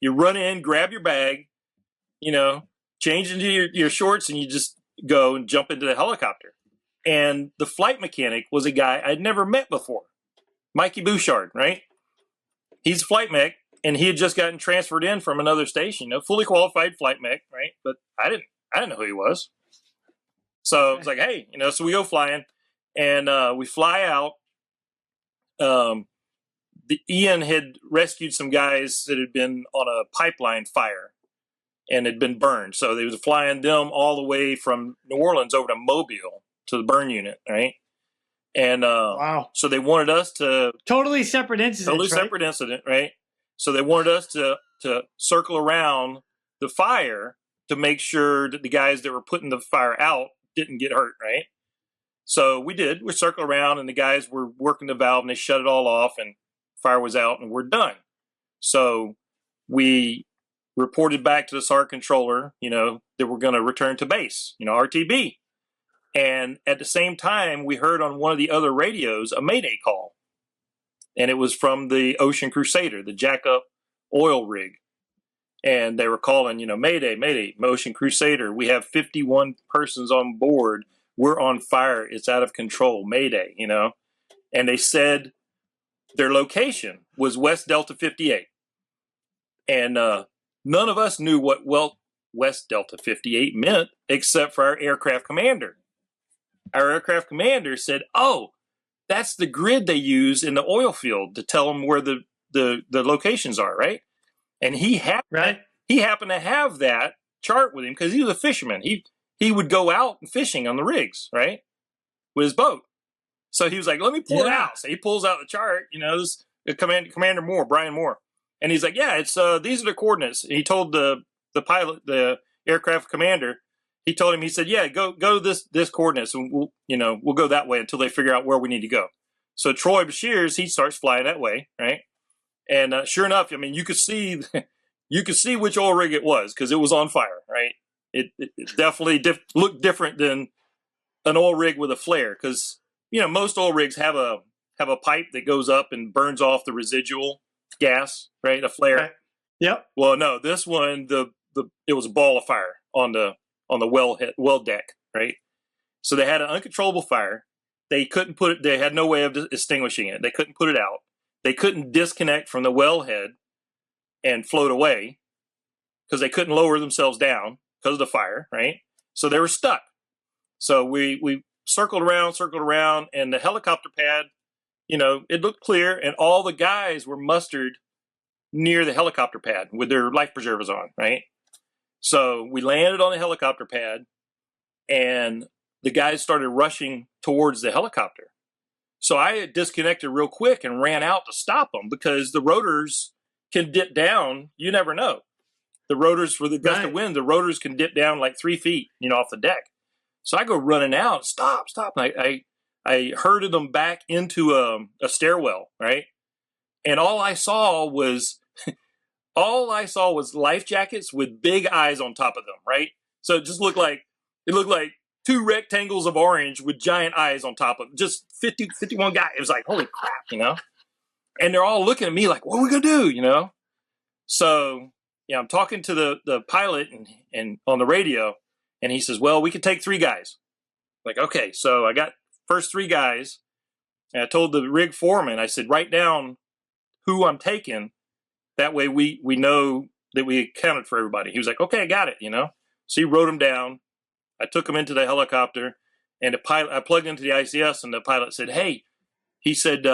you run in, grab your bag, change into your shorts, and you just go and jump into the helicopter. And the flight mechanic was a guy I'd never met before, Mikey Bouchard, right? He's a flight mech, and he had just gotten transferred in from another station, fully qualified flight mech, right? But I didn't know who he was. So it's like, hey, so we go flying, and we fly out. The Ian had rescued some guys that had been on a pipeline fire and had been burned. So they was flying them all the way from New Orleans over to Mobile to the burn unit, right? And wow. So they wanted us to totally separate incident, right? So they wanted us to circle around the fire to make sure that the guys that were putting the fire out didn't get hurt, right? So we did. We circled around, and the guys were working the valve, and they shut it all off, and fire was out, and we're done. So we reported back to the SAR controller, that we're going to return to base, RTB. And at the same time, we heard on one of the other radios a Mayday call. And it was from the Ocean Crusader, the jackup oil rig. And they were calling, Mayday, Mayday, Ocean Crusader. We have 51 persons on board. We're on fire. It's out of control. Mayday, And they said their location was West Delta 58. And none of us knew what West Delta 58 meant except for our aircraft commander. Our aircraft commander said, oh, that's the grid they use in the oil field to tell them where the locations are, right? And he happened to have that chart with him because he was a fisherman. He would go out and fishing on the rigs, right, with his boat. So he was like, let me pull it out. So he pulls out the chart, this Commander Moore, Brian Moore. And he's like, yeah, it's these are the coordinates. And he told the pilot, the aircraft commander, he told him, he said, yeah, go this coordinates, and we'll go that way until they figure out where we need to go. So Troy Bashirs, he starts flying that way, right? And sure enough, you could see which oil rig it was because it was on fire, right? It definitely looked different than an oil rig with a flare because most oil rigs have a pipe that goes up and burns off the residual gas, right? A flare. Right. Yep. Well, no, this one it was a ball of fire on the well deck, right? So they had an uncontrollable fire. They couldn't put it. They had no way of extinguishing it. They couldn't put it out. They couldn't disconnect from the wellhead and float away because they couldn't lower themselves down because of the fire, right? So they were stuck. So we circled around, and the helicopter pad, it looked clear, and all the guys were mustered near the helicopter pad with their life preservers on, right? So we landed on the helicopter pad, and the guys started rushing towards the helicopter. So I had disconnected real quick and ran out to stop them because the rotors can dip down. You never know. The rotors, for the gust of wind, the rotors can dip down like 3 feet, off the deck. So I go running out, stop. And I herded them back into a stairwell, right? And all I saw was life jackets with big eyes on top of them, right? So it looked like two rectangles of orange with giant eyes on top of them. Just 51 guys. It was like, holy crap, And they're all looking at me like, what are we gonna do, So I'm talking to the pilot and on the radio, and he says, well, we could take 3 guys. Like, okay, so I got first 3 guys, and I told the rig foreman, I said, write down who I'm taking. That way we know that we accounted for everybody. He was like, okay, I got it, So he wrote them down. I took them into the helicopter, and I plugged into the ICS, and the pilot said, hey, he said,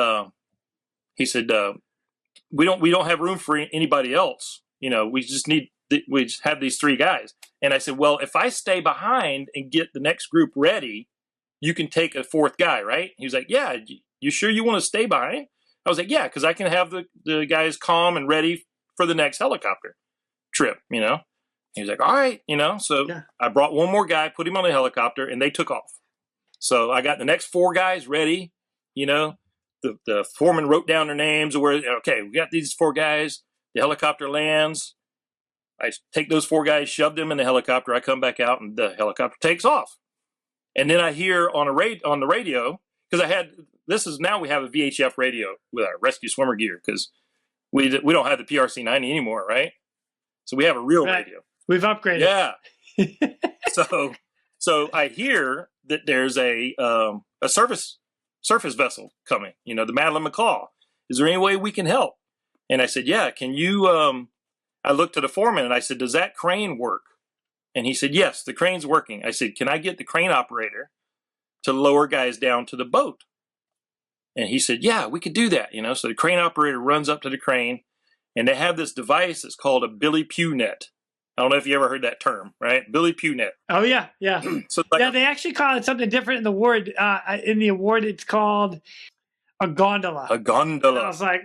we don't have room for anybody else. We just have these 3 guys. And I said, well, if I stay behind and get the next group ready, you can take a 4th guy, right? He was like, yeah, you sure you want to stay behind? I was like, yeah, because I can have the guys calm and ready for the next helicopter trip, He was like, all right, So yeah. I brought one more guy, put him on the helicopter, and they took off. So I got the next 4 guys ready, The foreman wrote down their names. Okay, we got these 4 guys. The helicopter lands. I take those 4 guys, shove them in the helicopter. I come back out, and the helicopter takes off. And then I hear on the radio, because now we have a VHF radio with our rescue swimmer gear because we don't have the PRC-90 anymore, right? So we have a real radio. We've upgraded. Yeah. So I hear that there's a surface vessel coming, the Madeline McCall. Is there any way we can help? And I said, yeah, can you, I looked to the foreman and I said, does that crane work? And he said, yes, the crane's working. I said, can I get the crane operator to lower guys down to the boat? And he said, yeah, we could do that, So the crane operator runs up to the crane, and they have this device that's called a Billy Pugh net. I don't know if you ever heard that term, right? Billy Pugh net. Oh, yeah. So they actually call it something different in the award. In the award, it's called a gondola. A gondola. And I was like,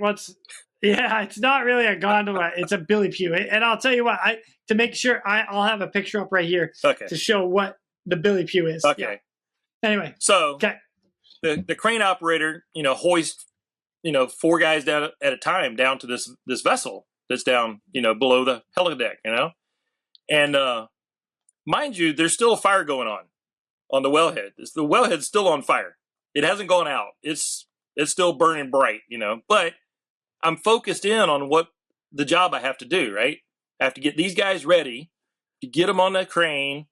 yeah, it's not really a gondola. It's a Billy Pugh. And I'll tell you what, to make sure, I'll have a picture up right here to show what the Billy Pugh is. Okay. Yeah. Anyway. So the crane operator, hoists, 4 guys down at a time down to this vessel. that's down, below the helideck, And mind you, there's still a fire going on the wellhead. The wellhead's still on fire. It hasn't gone out. It's still burning bright, But I'm focused in on what the job I have to do, right? I have to get these guys ready to get them on the crane,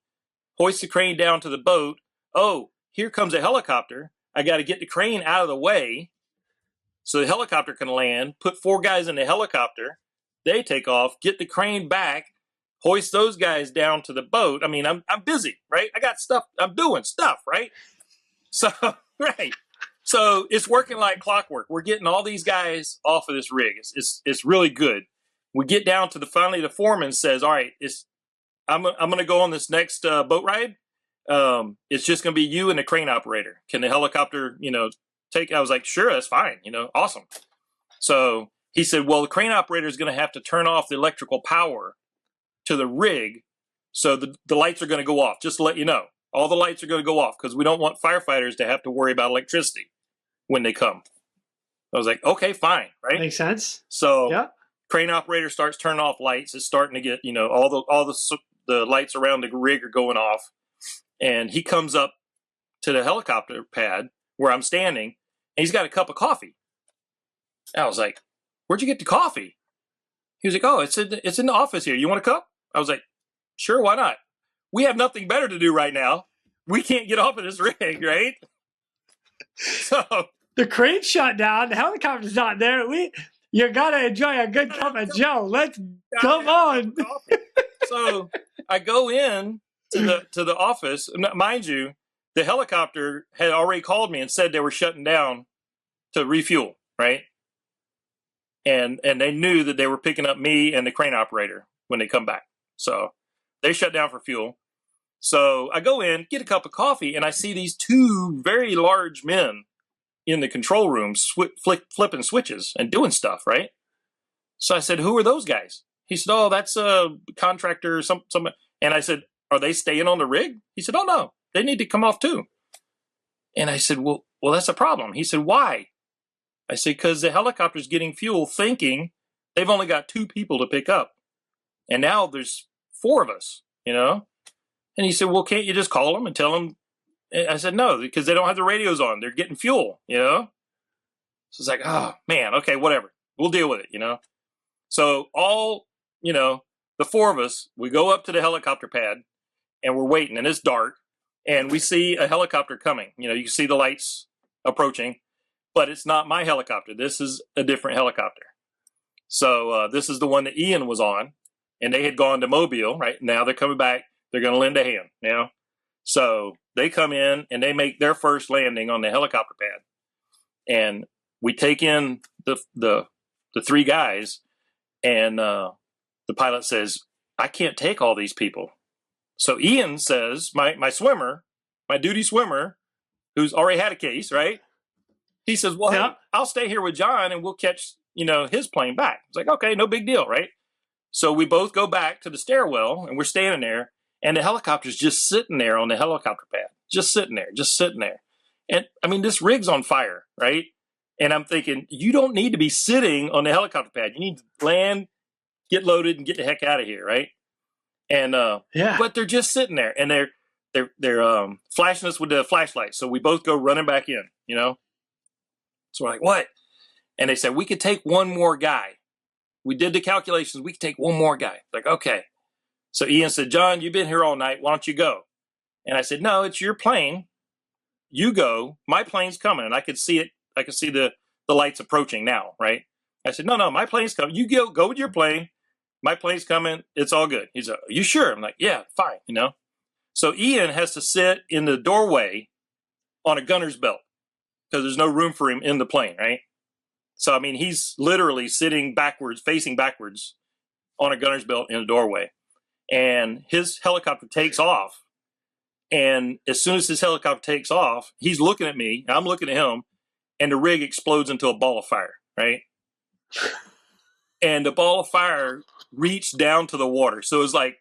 hoist the crane down to the boat. Oh, here comes a helicopter. I got to get the crane out of the way so the helicopter can land, put 4 guys in the helicopter. They take off, get the crane back, hoist those guys down to the boat. I mean, I'm busy, right? I got stuff. I'm doing stuff, right? So, right. So it's working like clockwork. We're getting all these guys off of this rig. It's really good. We get down to finally the foreman says, all right, I'm going to go on this next boat ride. It's just going to be you and the crane operator. Can the helicopter, take? I was like, sure, that's fine. Awesome. So he said, well, the crane operator is going to have to turn off the electrical power to the rig. So the lights are going to go off, just to let you know. All the lights are going to go off because we don't want firefighters to have to worry about electricity when they come. I was like, okay, fine. Right. Makes sense. So yeah. Crane operator starts turning off lights. It's starting to get, all the lights around the rig are going off. And he comes up to the helicopter pad where I'm standing, and he's got a cup of coffee. I was like, where'd you get the coffee? He was like, oh, it's in the office here. You want a cup? I was like, sure, why not? We have nothing better to do right now. We can't get off of this rig, right? So the crane's shut down. The helicopter's not there. You gotta enjoy a good cup of Joe. Let's come on. So I go in to the office. Mind you, the helicopter had already called me and said they were shutting down to refuel, right? And they knew that they were picking up me and the crane operator when they come back. So they shut down for fuel. So I go in, get a cup of coffee, and I see these 2 very large men in the control room flipping switches and doing stuff, right? So I said, who are those guys? He said, oh, that's a contractor. Some. And I said, are they staying on the rig? He said, oh, no, they need to come off too. And I said, well, that's a problem. He said, why? I said, because the helicopter's getting fuel thinking they've only got 2 people to pick up. And now there's 4 of us, And he said, well, can't you just call them and tell them? And I said, no, because they don't have the radios on. They're getting fuel, So it's like, oh, man, okay, whatever. We'll deal with it, So all, the 4 of us, we go up to the helicopter pad and we're waiting, and it's dark, and we see a helicopter coming. You can see the lights approaching, but it's not my helicopter. This is a different helicopter. So this is the one that Ian was on, and they had gone to Mobile, right? Now they're coming back. They're going to lend a hand, So they come in and they make their first landing on the helicopter pad, and we take in the 3 guys, and the pilot says, I can't take all these people. So Ian says, my swimmer, my duty swimmer, who's already had a case, right? He says, well, hey, I'll stay here with John and we'll catch, his plane back. It's like, okay, no big deal, right? So we both go back to the stairwell and we're standing there, and the helicopter's just sitting there on the helicopter pad, just sitting there. And I mean, this rig's on fire, right? And I'm thinking, you don't need to be sitting on the helicopter pad. You need to land, get loaded, and get the heck out of here, right? And but they're just sitting there, and they're flashing us with the flashlight. So we both go running back in, So we're like, what? And they said, we could take 1 more guy. We did the calculations. We could take 1 more guy. Like, okay. So Ian said, John, you've been here all night. Why don't you go? And I said, no, it's your plane. You go. My plane's coming. And I could see it. I could see the lights approaching now, right? I said, no, my plane's coming. You go with your plane. My plane's coming. It's all good. He's like, are you sure? I'm like, yeah, fine, So Ian has to sit in the doorway on a gunner's belt because there's no room for him in the plane, right? So, I mean, he's literally sitting backwards, facing backwards on a gunner's belt in a doorway. And his helicopter takes off. And as soon as his helicopter takes off, he's looking at me, I'm looking at him, and the rig explodes into a ball of fire, right? And the ball of fire reached down to the water. So it was like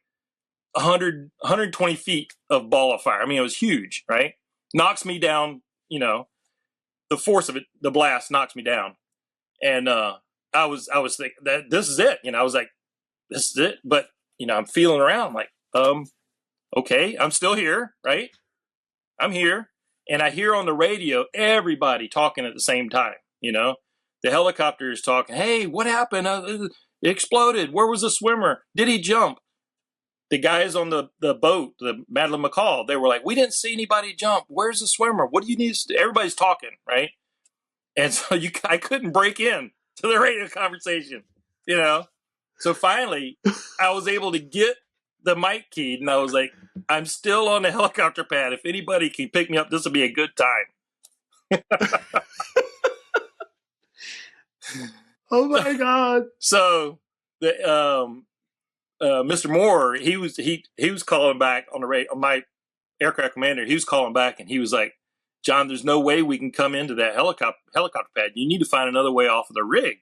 120 feet of ball of fire. I mean, it was huge, right? Knocks me down, the force of it, the blast knocks me down. And I was thinking that this is it. I was like, this is it. But, I'm feeling around like, okay, I'm still here, right? I'm here. And I hear on the radio, everybody talking at the same time, The helicopter is talking, hey, what happened? It exploded. Where was the swimmer? Did he jump? The guys on the boat, the Madeline McCall, they were like, we didn't see anybody jump. Where's the swimmer? What do you need to do? Everybody's talking, right? And so I couldn't break in to the radio conversation, So finally, I was able to get the mic keyed, and I was like, I'm still on the helicopter pad. If anybody can pick me up, this will be a good time. Oh my God! So the Mr. Moore, he was calling back on the radio. My aircraft commander, he was calling back, and he was like, John, there's no way we can come into that helicopter pad. You need to find another way off of the rig.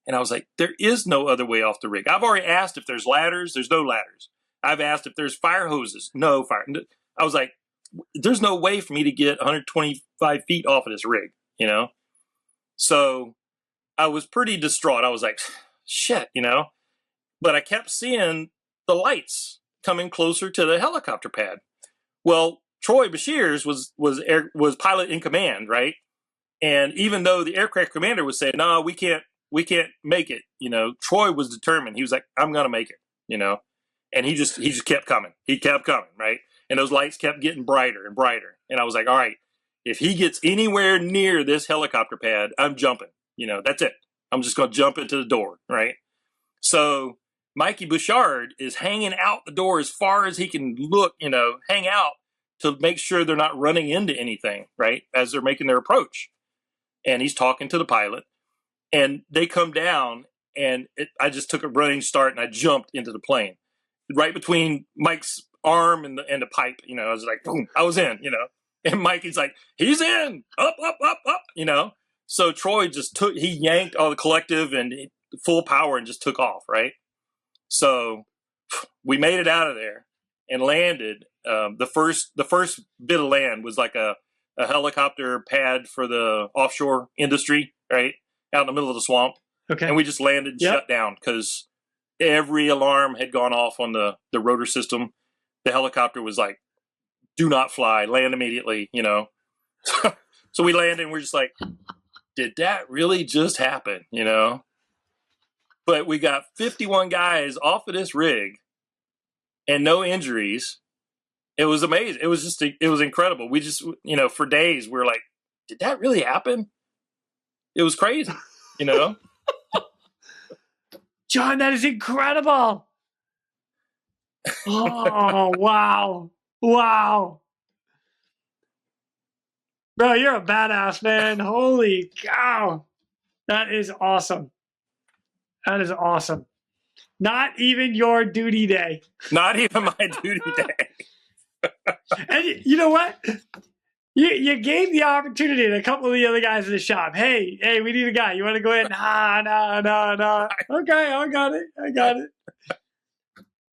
And I was like, there is no other way off the rig. I've already asked if there's ladders. There's no ladders. I've asked if there's fire hoses. No fire. I was like, there's no way for me to get 125 feet off of this rig, So I was pretty distraught. I was like, shit, But I kept seeing the lights coming closer to the helicopter pad. Well, Troy Bashirs was pilot in command, right? And even though the aircraft commander was saying, no, we can't make it, Troy was determined. He was like, I'm going to make it, And he just kept coming. He kept coming, right? And those lights kept getting brighter and brighter. And I was like, all right, if he gets anywhere near this helicopter pad, I'm jumping. That's it. I'm just going to jump into the door, right? So Mikey Bouchard is hanging out the door as far as he can look, hang out to make sure they're not running into anything, right, as they're making their approach. And he's talking to the pilot. And they come down, and I just took a running start, and I jumped into the plane. Right between Mike's arm and the pipe, I was like, boom, I was in, And Mikey's like, he's in, up, up, up, up, So Troy he yanked all the collective and full power and just took off, right? So we made it out of there and landed. The first bit of land was like a helicopter pad for the offshore industry, right? Out in the middle of the swamp. Okay. And we just landed and shut down because every alarm had gone off on the rotor system. The helicopter was like, do not fly, land immediately, So we landed and we're just like, did that really just happen, But we got 51 guys off of this rig and no injuries. It was amazing. It was incredible. We just, for days we were like, did that really happen? It was crazy, John, that is incredible. Oh, wow. Wow. Bro, you're a badass, man. Holy cow. That is awesome. That is awesome. Not even your duty day. Not even my duty day. And you know what? You gave the opportunity to a couple of the other guys in the shop. Hey, we need a guy. You want to go in? No. Okay, I got it.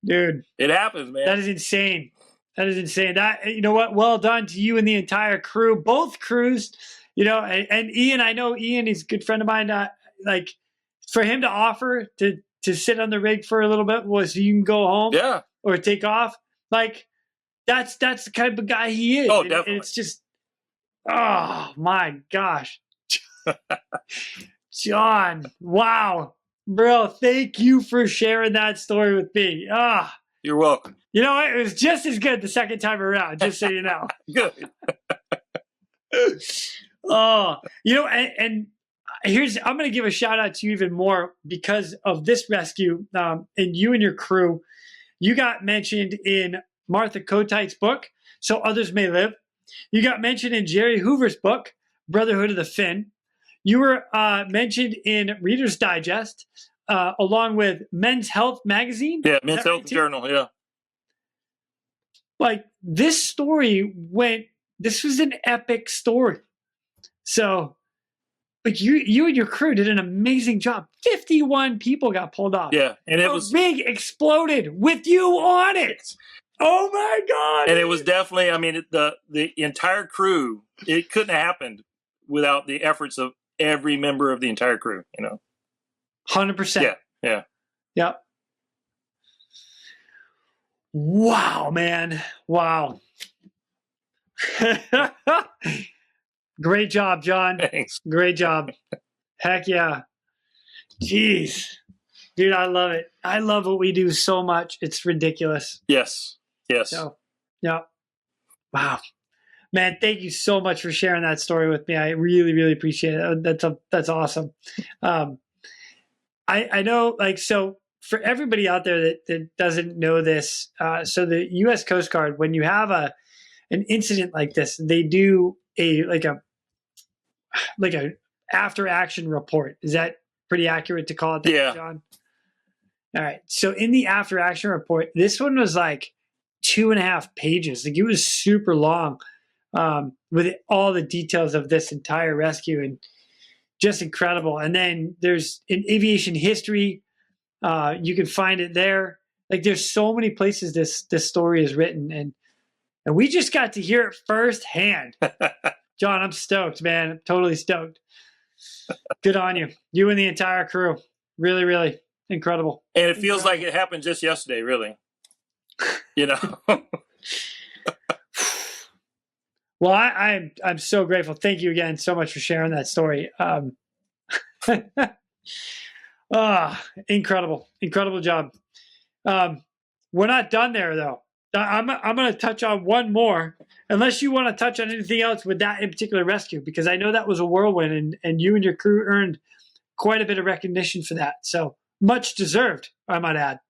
Dude. It happens, man. That is insane. That, you know what? Well done to you and the entire crew, both crews, and Ian, I know Ian is a good friend of mine. Like for him to offer to sit on the rig for a little bit so you can go home or take off. Like that's the kind of guy he is. Oh, definitely. And it's just, oh my gosh. John, wow. Bro, thank you for sharing that story with me. You're welcome. You know what? It was just as good the second time around, just so you know. Good. And I'm going to give a shout out to you even more because of this rescue. And you and your crew, you got mentioned in Martha Kotite's book, So Others May Live. You got mentioned in Jerry Hoover's book, Brotherhood of the Fin. You were mentioned in Reader's Digest, along with Men's Health magazine. Yeah, Men's Health Journal, yeah. Like, this story this was an epic story. So, like, you and your crew did an amazing job. 51 people got pulled off. Yeah, and it was rig exploded with you on it. Oh my God! And it was definitely, I mean, the entire crew. It couldn't have happened without the efforts of every member of the entire crew. 100%. Yeah. Yep. Wow, man. Wow. Great job, John. Thanks. Great job. Heck yeah. Jeez. Dude, I love it. I love what we do so much. It's ridiculous. Yes. So, yeah. Wow. Man, thank you so much for sharing that story with me. I really, really appreciate it. That's awesome. I know, like, so for everybody out there that doesn't know this, so the U.S. Coast Guard, when you have an incident like this, they do a after action report. Is that pretty accurate to call it that, Yeah. John? All right. So in the after action report, this one was like 2.5 pages. Like, it was super long, with all the details of this entire rescue, and just incredible. And then there's in aviation history, you can find it there. Like, there's so many places this story is written, and we just got to hear it firsthand. John, I'm stoked, man. I'm totally stoked. Good on you. You and the entire crew. Really, really incredible. And it feels like it happened just yesterday, really. You know? Well, I'm so grateful. Thank you again so much for sharing that story. Incredible job. We're not done there, though. I'm going to touch on one more, unless you want to touch on anything else with that in particular rescue, because I know that was a whirlwind, and you and your crew earned quite a bit of recognition for that. So much deserved, I might add.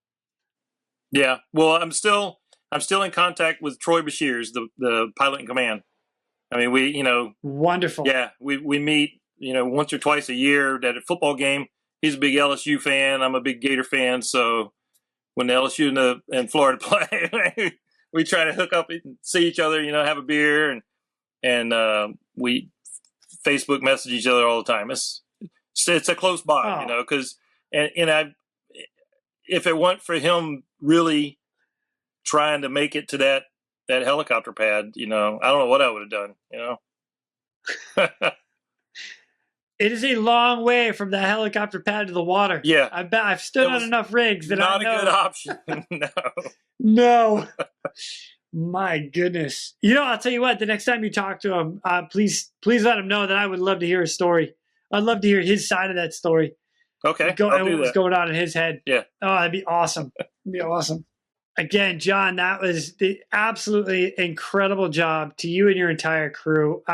Yeah. Well, I'm still in contact with Troy Bashirs, the pilot in command. I mean, we, wonderful. Yeah, we meet, once or twice a year at a football game. He's a big LSU fan. I'm a big Gator fan. So when the LSU and Florida play, we try to hook up and see each other, have a beer, and we Facebook message each other all the time. It's a close bond, because if it weren't for him really trying to make it to that helicopter pad, I don't know what I would have done, It is a long way from the helicopter pad to the water. Yeah. I bet I've stood on enough rigs that I know. Not a good option. No. My goodness. I'll tell you what, the next time you talk to him, please let him know that I would love to hear his story. I'd love to hear his side of that story. Okay. What was going on in his head. Yeah. Oh, that'd be awesome. That'd be awesome. Again, John, that was the absolutely incredible job to you and your entire crew.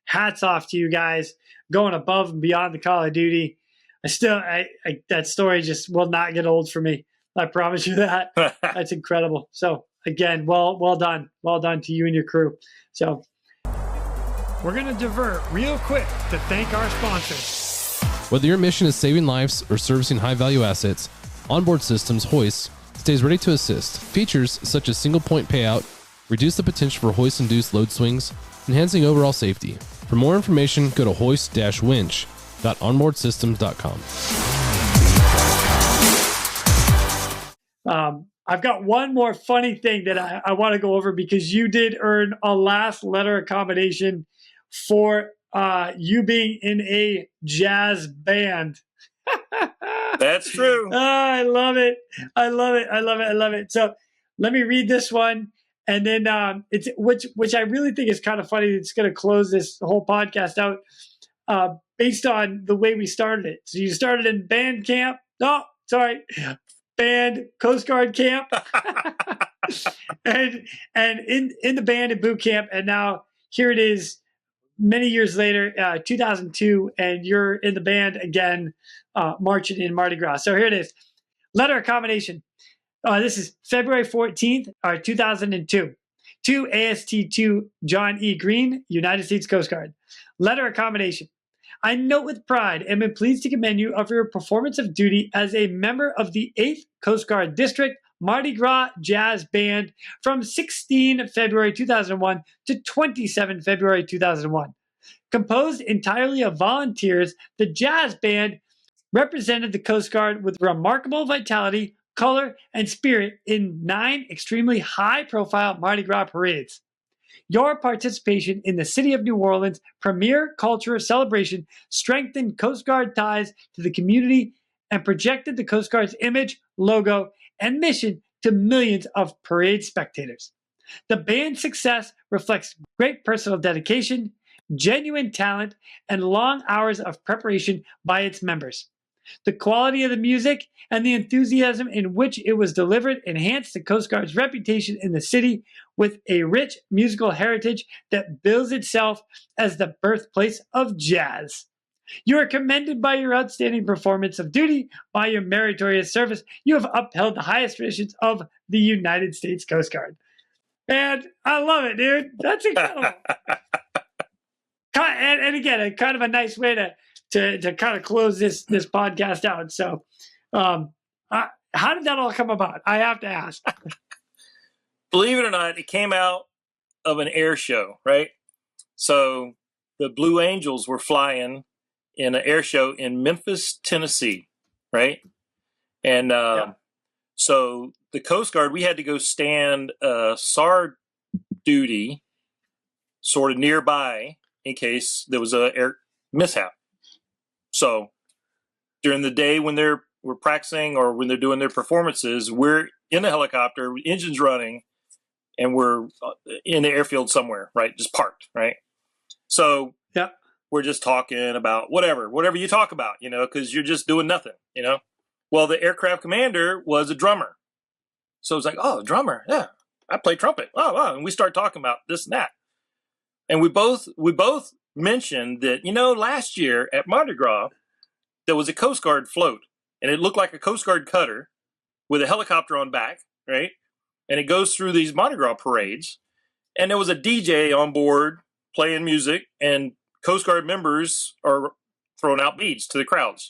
Hats off to you guys, going above and beyond the call of duty. That story just will not get old for me. I promise you that. That's incredible. So again, well done. Well done to you and your crew. So we're going to divert real quick to thank our sponsors. Whether your mission is saving lives or servicing high-value assets, Onboard Systems hoist stays ready to assist. Features such as single point payout reduce the potential for hoist-induced load swings, enhancing overall safety. For more information, go to hoist-winch.onboardsystems.com. I've got one more funny thing that I want to go over, because you did earn a last letter of commendation for you being in a jazz band. That's true. Oh, I love it. So let me read this one. And then it's which I really think is kind of funny. It's going to close this whole podcast out based on the way we started it. So you started in band camp. Band Coast Guard camp, and in the band and boot camp, and now here it is, many years later, 2002, and you're in the band again, marching in Mardi Gras. So here it is, letter of commendation. This is February 14th, 2002. To AST2 John E. Green, United States Coast Guard. Letter of commendation. I note with pride and am pleased to commend you of your performance of duty as a member of the 8th Coast Guard District Mardi Gras Jazz Band from 16 February 2001 to 27 February 2001. Composed entirely of volunteers, the Jazz Band represented the Coast Guard with remarkable vitality, color, and spirit in 9 extremely high-profile Mardi Gras parades. Your participation in the City of New Orleans' premier culture celebration strengthened Coast Guard ties to the community and projected the Coast Guard's image, logo, and mission to millions of parade spectators. The band's success reflects great personal dedication, genuine talent, and long hours of preparation by its members. The quality of the music and the enthusiasm in which it was delivered enhanced the Coast Guard's reputation in the city with a rich musical heritage that bills itself as the birthplace of jazz. You are commended by your outstanding performance of duty, by your meritorious service. You have upheld the highest traditions of the United States Coast Guard. And I love it, dude. That's incredible. And again, kind of a nice way to kind of close this podcast out. So, how did that all come about? I have to ask. Believe it or not, it came out of an air show, right? So the Blue Angels were flying in an air show in Memphis, Tennessee, right? And so the Coast Guard, we had to go stand SAR duty sort of nearby in case there was a air mishap. So during the day when we're practicing or when they're doing their performances, we're in a helicopter, engines running, and we're in the airfield somewhere, right? Just parked, right? So we're just talking about whatever you talk about, because you're just doing nothing, Well, the aircraft commander was a drummer. So it's like, oh, drummer, yeah, I play trumpet. Oh, wow. And we start talking about this and that. And we both mentioned that, last year at Mardi Gras, there was a Coast Guard float, and it looked like a Coast Guard cutter with a helicopter on back, right? And it goes through these Mardi Gras parades. And there was a DJ on board playing music, and Coast Guard members are throwing out beads to the crowds,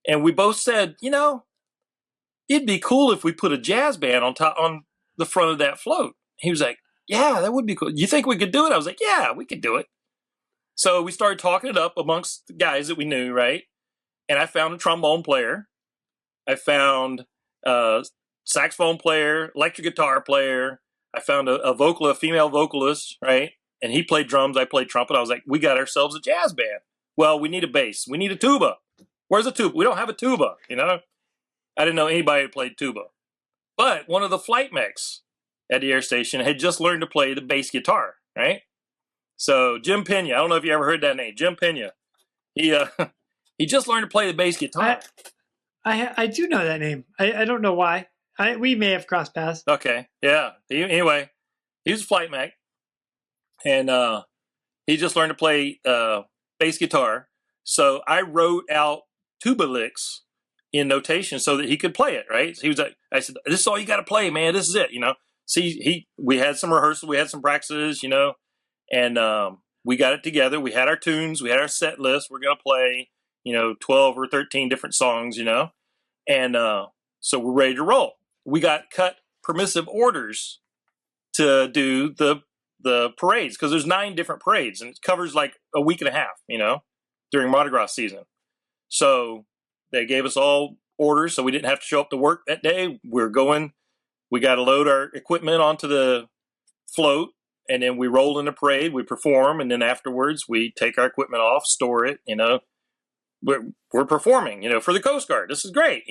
And we both said, it'd be cool if we put a jazz band on the front of that float. He was like, yeah, that would be cool. You think we could do it? I was like, yeah, we could do it. So we started talking it up amongst the guys that we knew, right? And I found a trombone player. I found a saxophone player, electric guitar player. I found a female vocalist, right? And he played drums, I played trumpet. I was like, we got ourselves a jazz band. Well, we need a bass. We need a tuba. Where's a tuba? We don't have a tuba, I didn't know anybody who played tuba. But one of the flight mechs at the air station had just learned to play the bass guitar, right? So Jim Pena, I don't know if you ever heard that name, Jim Pena. He just learned to play the bass guitar. I do know that name. I don't know why. We may have crossed paths. Okay, yeah. Anyway, he was a flight mech, and he just learned to play bass guitar. So I wrote out tuba licks in notation so that he could play it, right? So he was like, I said, this is all you got to play, man. This is it, See, we had some rehearsal, we had some practices, and we got it together. We had our tunes, we had our set list. We're going to play, 12 or 13 different songs, and so we're ready to roll. We got cut permissive orders to do the parades because there's 9 different parades and it covers like a week and a half, during Mardi Gras season. So they gave us all orders so we didn't have to show up to work that day. We got to load our equipment onto the float, and then we roll in the parade, we perform, and then afterwards we take our equipment off, store it, We're performing, for the Coast Guard. This is great,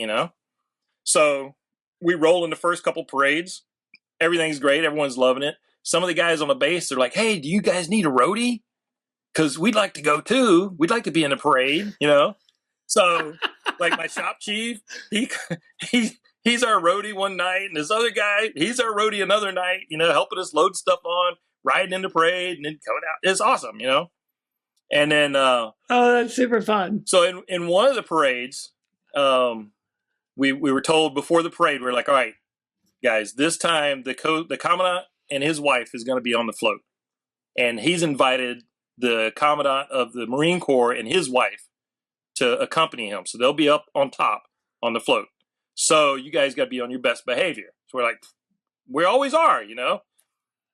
So we roll in the first couple parades. Everything's great. Everyone's loving it. Some of the guys on the base, they're like, hey, do you guys need a roadie? Because we'd like to go too. We'd like to be in the parade, So like my shop chief, he's our roadie one night, and this other guy, he's our roadie another night, helping us load stuff on, riding in the parade, and then coming out. It's awesome, And then oh, that's super fun. So in one of the parades, we were told before the parade, we were like, all right, guys, this time the commandant and his wife is going to be on the float. And he's invited the commandant of the Marine Corps and his wife to accompany him. So they'll be up on top on the float. So you guys got to be on your best behavior. So we're like, we always are,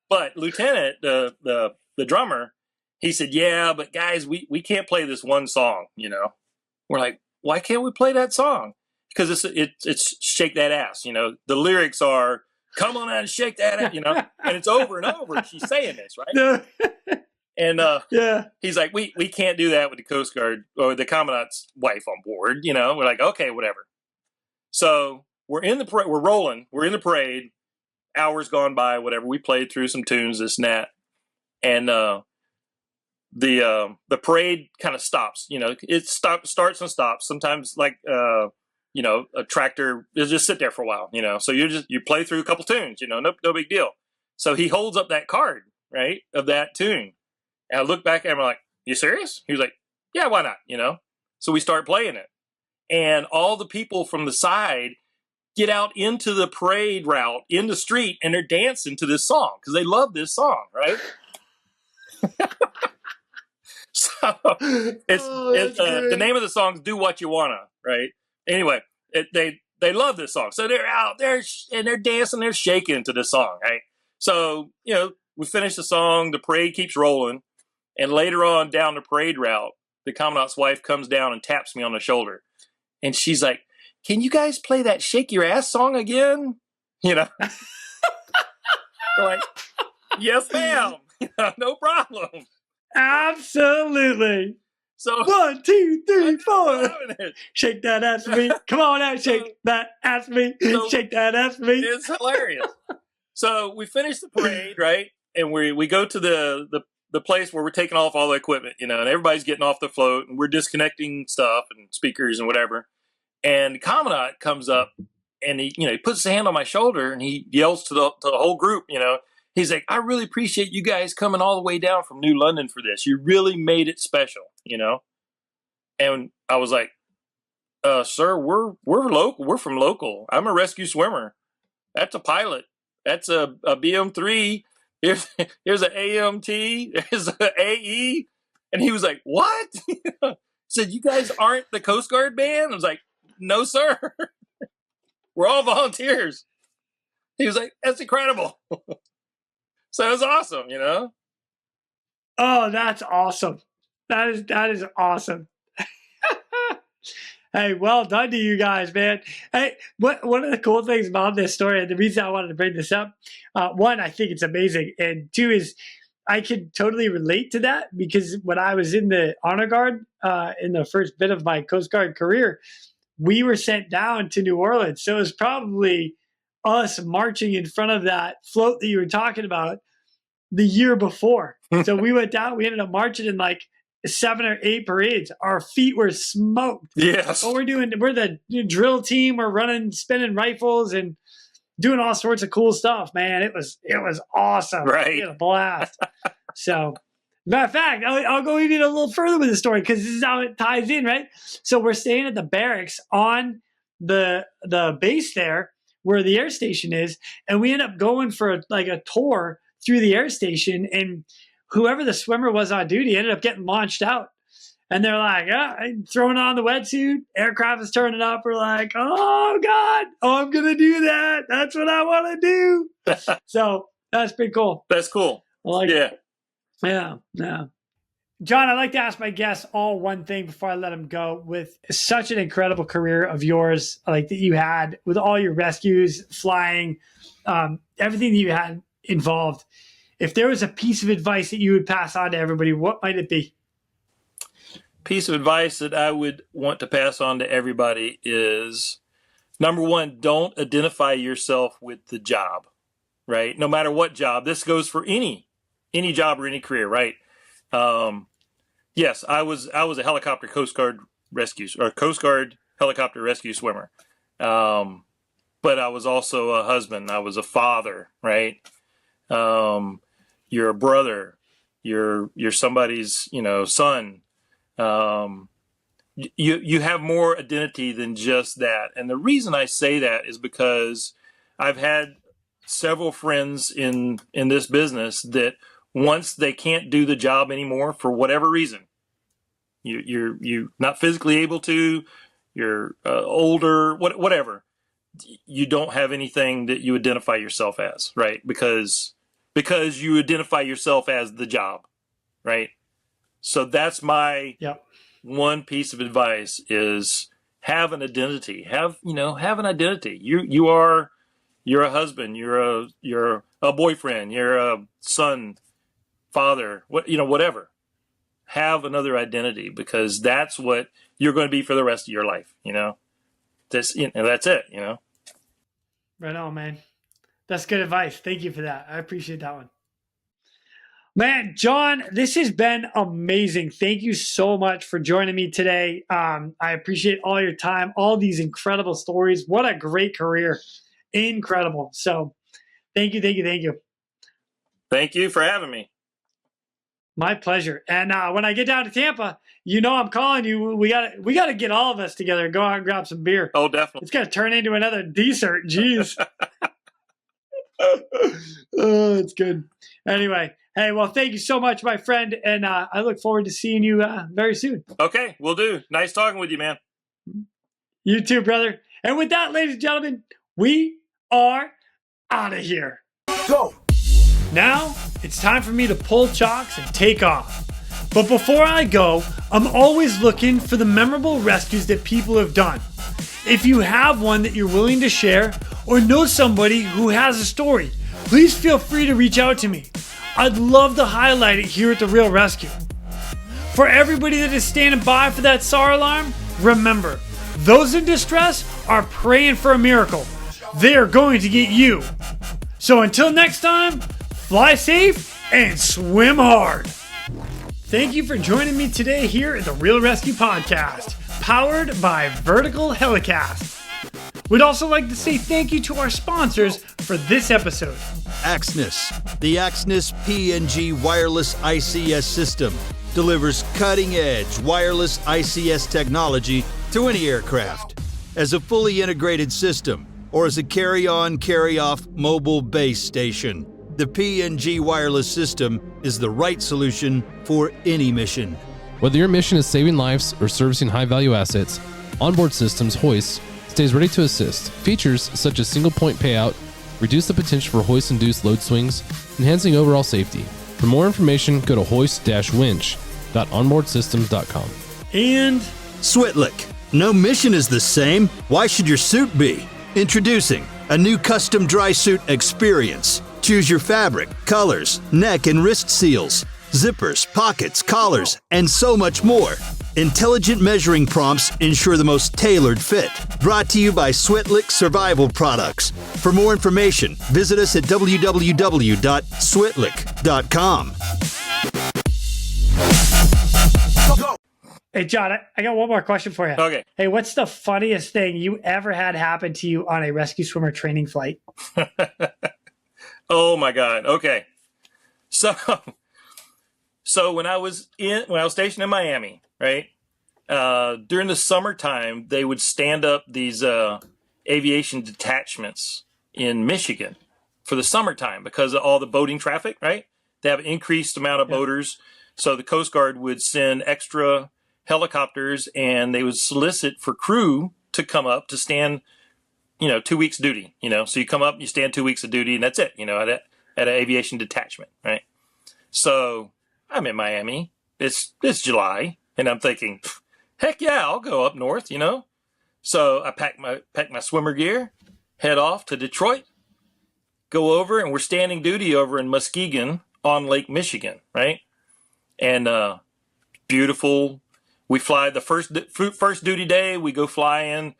But Lieutenant, the drummer, he said, yeah, but guys, we can't play this one song, We're like, why can't we play that song? Because it's Shake That Ass, The lyrics are, come on out and shake that ass, And it's over and over. She's saying this, right? And Yeah. he's like, we can't do that with the Coast Guard or the Commandant's wife on board. You know, we're like, okay, whatever. So we're in the we're rolling. We're in the parade. Hours gone by, whatever. We played through some tunes, this and that, and the parade kind of stops. You know, it starts and stops. Sometimes, like you know, a tractor will just sit there for a while. You know, so you play through a couple tunes. You know, no big deal. So he holds up that card, right, of that tune, and I look back at him like, "You serious?" He was like, "Yeah, why not?" You know. So we start playing it, and all the people from the side get out into the parade route in the street, and they're dancing to this song because they love this song, right? So it's the name of the song is "Do What You Wanna," right? Anyway, they love this song, so they're out there and they're dancing, they're shaking to this song, right? So you know, we finish the song, the parade keeps rolling, and later on down the parade route, the Commandant's wife comes down and taps me on the shoulder, and she's like, "Can you guys play that Shake Your Ass song again?" You know? We're like, "Yes, ma'am." No problem. Absolutely. So 1, 2, 3, 4. it. Shake that ass for me. Come on out, shake that ass for me. Shake that ass for me. It's hilarious. So we finish the parade, right? And we go to the place where we're taking off all the equipment, you know, and everybody's getting off the float, and we're disconnecting stuff and speakers and whatever. And the Commandant comes up, and he puts his hand on my shoulder, and he yells to the whole group, you know, he's like, "I really appreciate you guys coming all the way down from New London for this. You really made it special," you know. And I was like, "Sir, we're local. We're from local. I'm a rescue swimmer. That's a pilot. That's a BM3. Here's an AMT. There's an AE." And he was like, "What?" Said, "You guys aren't the Coast Guard band?" I was like, "No, sir. We're all volunteers." He was like, "That's incredible." So it was awesome, you know? Oh, that's awesome. That is awesome. Hey, well done to you guys, man. Hey, one of the cool things about this story, and the reason I wanted to bring this up, one, I think it's amazing, and two is I can totally relate to that because when I was in the honor guard in the first bit of my Coast Guard career, we were sent down to New Orleans. So it was probably us marching in front of that float that you were talking about the year before. So we went down, we ended up marching in like 7 or 8 parades. Our feet were smoked. Yes. What we're doing, we're the drill team. We're running, spinning rifles and doing all sorts of cool stuff, man. It was awesome. Right. We had a blast. So, matter of fact, I'll go even a little further with the story because this is how it ties in, right? So we're staying at the barracks on the base there where the air station is, and we end up going for a tour through the air station, and whoever the swimmer was on duty ended up getting launched out. And they're like, throwing on the wetsuit, aircraft is turning up. We're like, oh, God, I'm going to do that. That's what I want to do. So that's pretty cool. That's cool. I like it. Yeah. John, I'd like to ask my guests all one thing before I let them go. With such an incredible career of yours, like that you had with all your rescues, flying, everything that you had involved, if there was a piece of advice that you would pass on to everybody, what might it be? Piece of advice that I would want to pass on to everybody is, number one, don't identify yourself with the job, right? No matter what job. This goes for any job or any career, right? Yes, I was a helicopter Coast Guard Coast Guard helicopter rescue swimmer. But I was also a husband. I was a father, right? You're a brother. You're somebody's, son. You have more identity than just that. And the reason I say that is because I've had several friends in this business that once they can't do the job anymore for whatever reason, you're not physically able to, you're older, whatever, you don't have anything that you identify yourself as, right? Because you identify yourself as the job, right? So that's my one piece of advice is have an identity. Have an identity. You're a husband, you're a boyfriend, you're a son, father, whatever. Have another identity, because that's what you're going to be for the rest of your life. That's it. Right on, man. That's good advice. Thank you for that. I appreciate that one. Man, John, this has been amazing. Thank you so much for joining me today. I appreciate all your time, all these incredible stories. What a great career. Incredible. So thank you. Thank you for having me. My pleasure. And when I get down to Tampa, I'm calling you. We got to get all of us together. Go out and grab some beer. Oh, definitely. It's going to turn into another dessert. Jeez. Oh, it's good. Anyway, hey, well, thank you so much, my friend. And I look forward to seeing you very soon. Okay, will do. Nice talking with you, man. You too, brother. And with that, ladies and gentlemen, we are out of here. Go. Now, it's time for me to pull chocks and take off. But before I go, I'm always looking for the memorable rescues that people have done. If you have one that you're willing to share or know somebody who has a story, please feel free to reach out to me. I'd love to highlight it here at the Real ResQ. For everybody that is standing by for that SAR alarm, remember, those in distress are praying for a miracle. They are going to get you. So until next time, fly safe and swim hard. Thank you for joining me today here at the Real ResQ Podcast, powered by Vertical Helicast. We'd also like to say thank you to our sponsors for this episode. Axnis. The Axnis PNG wireless ICS system delivers cutting-edge wireless ICS technology to any aircraft. As a fully integrated system or as a carry-on, carry-off mobile base station, the PNG wireless system is the right solution for any mission. Whether your mission is saving lives or servicing high-value assets, Onboard Systems Hoist stays ready to assist. Features such as single-point payout reduce the potential for hoist-induced load swings, enhancing overall safety. For more information, go to hoist-winch.onboardsystems.com. And Switlik. No mission is the same. Why should your suit be? Introducing a new custom dry suit experience. Choose your fabric, colors, neck and wrist seals, zippers, pockets, collars, and so much more. Intelligent measuring prompts ensure the most tailored fit. Brought to you by Switlik Survival Products. For more information, visit us at www.switlik.com. hey, John, I got one more question for you. Okay. Hey, what's the funniest thing you ever had happen to you on a rescue swimmer training flight? Oh my God. Okay. So when I was stationed in Miami, right? During the summertime, they would stand up these aviation detachments in Michigan for the summertime because of all the boating traffic, right? They have an increased amount of boaters. So the Coast Guard would send extra helicopters and they would solicit for crew to come up to stand 2 weeks duty, so you come up, you stand 2 weeks of duty and that's it, at an aviation detachment. Right. So I'm in Miami. It's July and I'm thinking, heck yeah, I'll go up north, So I pack my swimmer gear, head off to Detroit, go over and we're standing duty over in Muskegon on Lake Michigan. Right. And, beautiful. We fly the first duty day. We go fly in,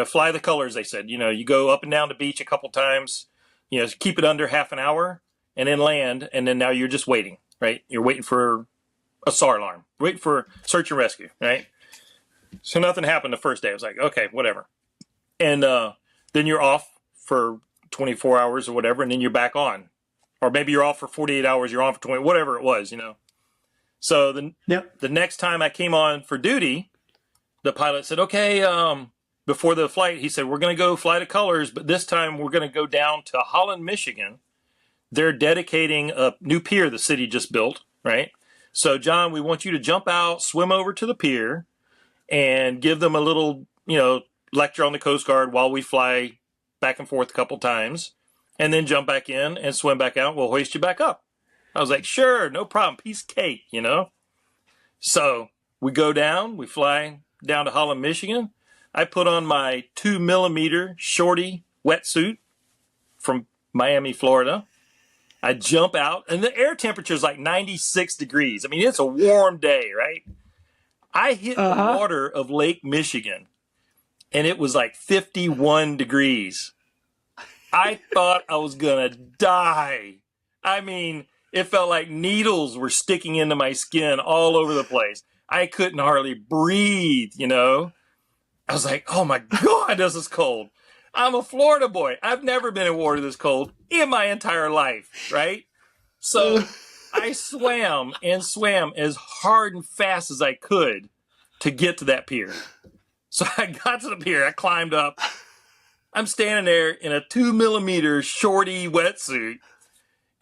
fly the colors, they said. You go up and down the beach a couple times, keep it under half an hour and then land. And then now you're just waiting, right? You're waiting for a SAR alarm, waiting for search and rescue, right? So nothing happened the first day. I was like, okay, whatever. And then you're off for 24 hours or whatever, and then you're back on. Or maybe you're off for 48 hours, you're on for 20, whatever it was, So the next time I came on for duty, the pilot said, okay, before the flight, he said, we're going to go fly the colors, but this time we're going to go down to Holland, Michigan. They're dedicating a new pier the city just built, right? So, John, we want you to jump out, swim over to the pier, and give them a little, lecture on the Coast Guard while we fly back and forth a couple times, and then jump back in and swim back out. We'll hoist you back up. I was like, sure, no problem, piece of cake, So we go down, we fly down to Holland, Michigan. I put on my 2mm shorty wetsuit from Miami, Florida. I jump out, and the air temperature is like 96 degrees. I mean, it's a warm day, right? I hit the water of Lake Michigan, and it was like 51 degrees. I thought I was going to die. I mean, it felt like needles were sticking into my skin all over the place. I couldn't hardly breathe, you know. I was like, oh my God, this is cold. I'm a Florida boy. I've never been in water this cold in my entire life, right? So I swam and swam as hard and fast as I could to get to that pier. So I got to the pier. I climbed up. I'm standing there in a 2 millimeter shorty wetsuit.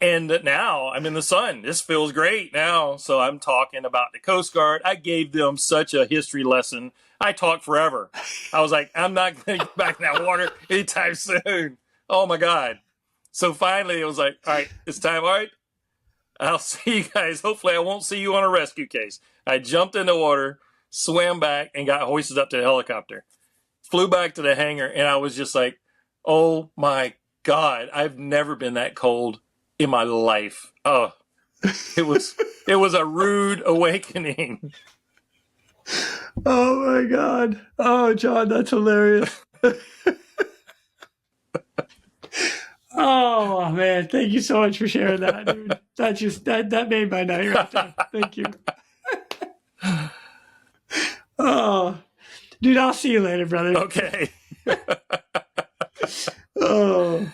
And now I'm in the sun. This feels great now. So I'm talking about the Coast Guard. I gave them such a history lesson. I talked forever. I was like, I'm not going to get back in that water anytime soon. Oh, my God. So finally, it was like, all right, it's time. All right, I'll see you guys. Hopefully, I won't see you on a rescue case. I jumped in the water, swam back, and got hoisted up to the helicopter. Flew back to the hangar, and I was just like, oh, my God. I've never been that cold in my life. Oh, it was a rude awakening. Oh my God. Oh, John, that's hilarious. Oh man, thank you so much for sharing that, dude. That made my night right there. Thank you. Oh, dude, I'll see you later, brother. Okay. Oh.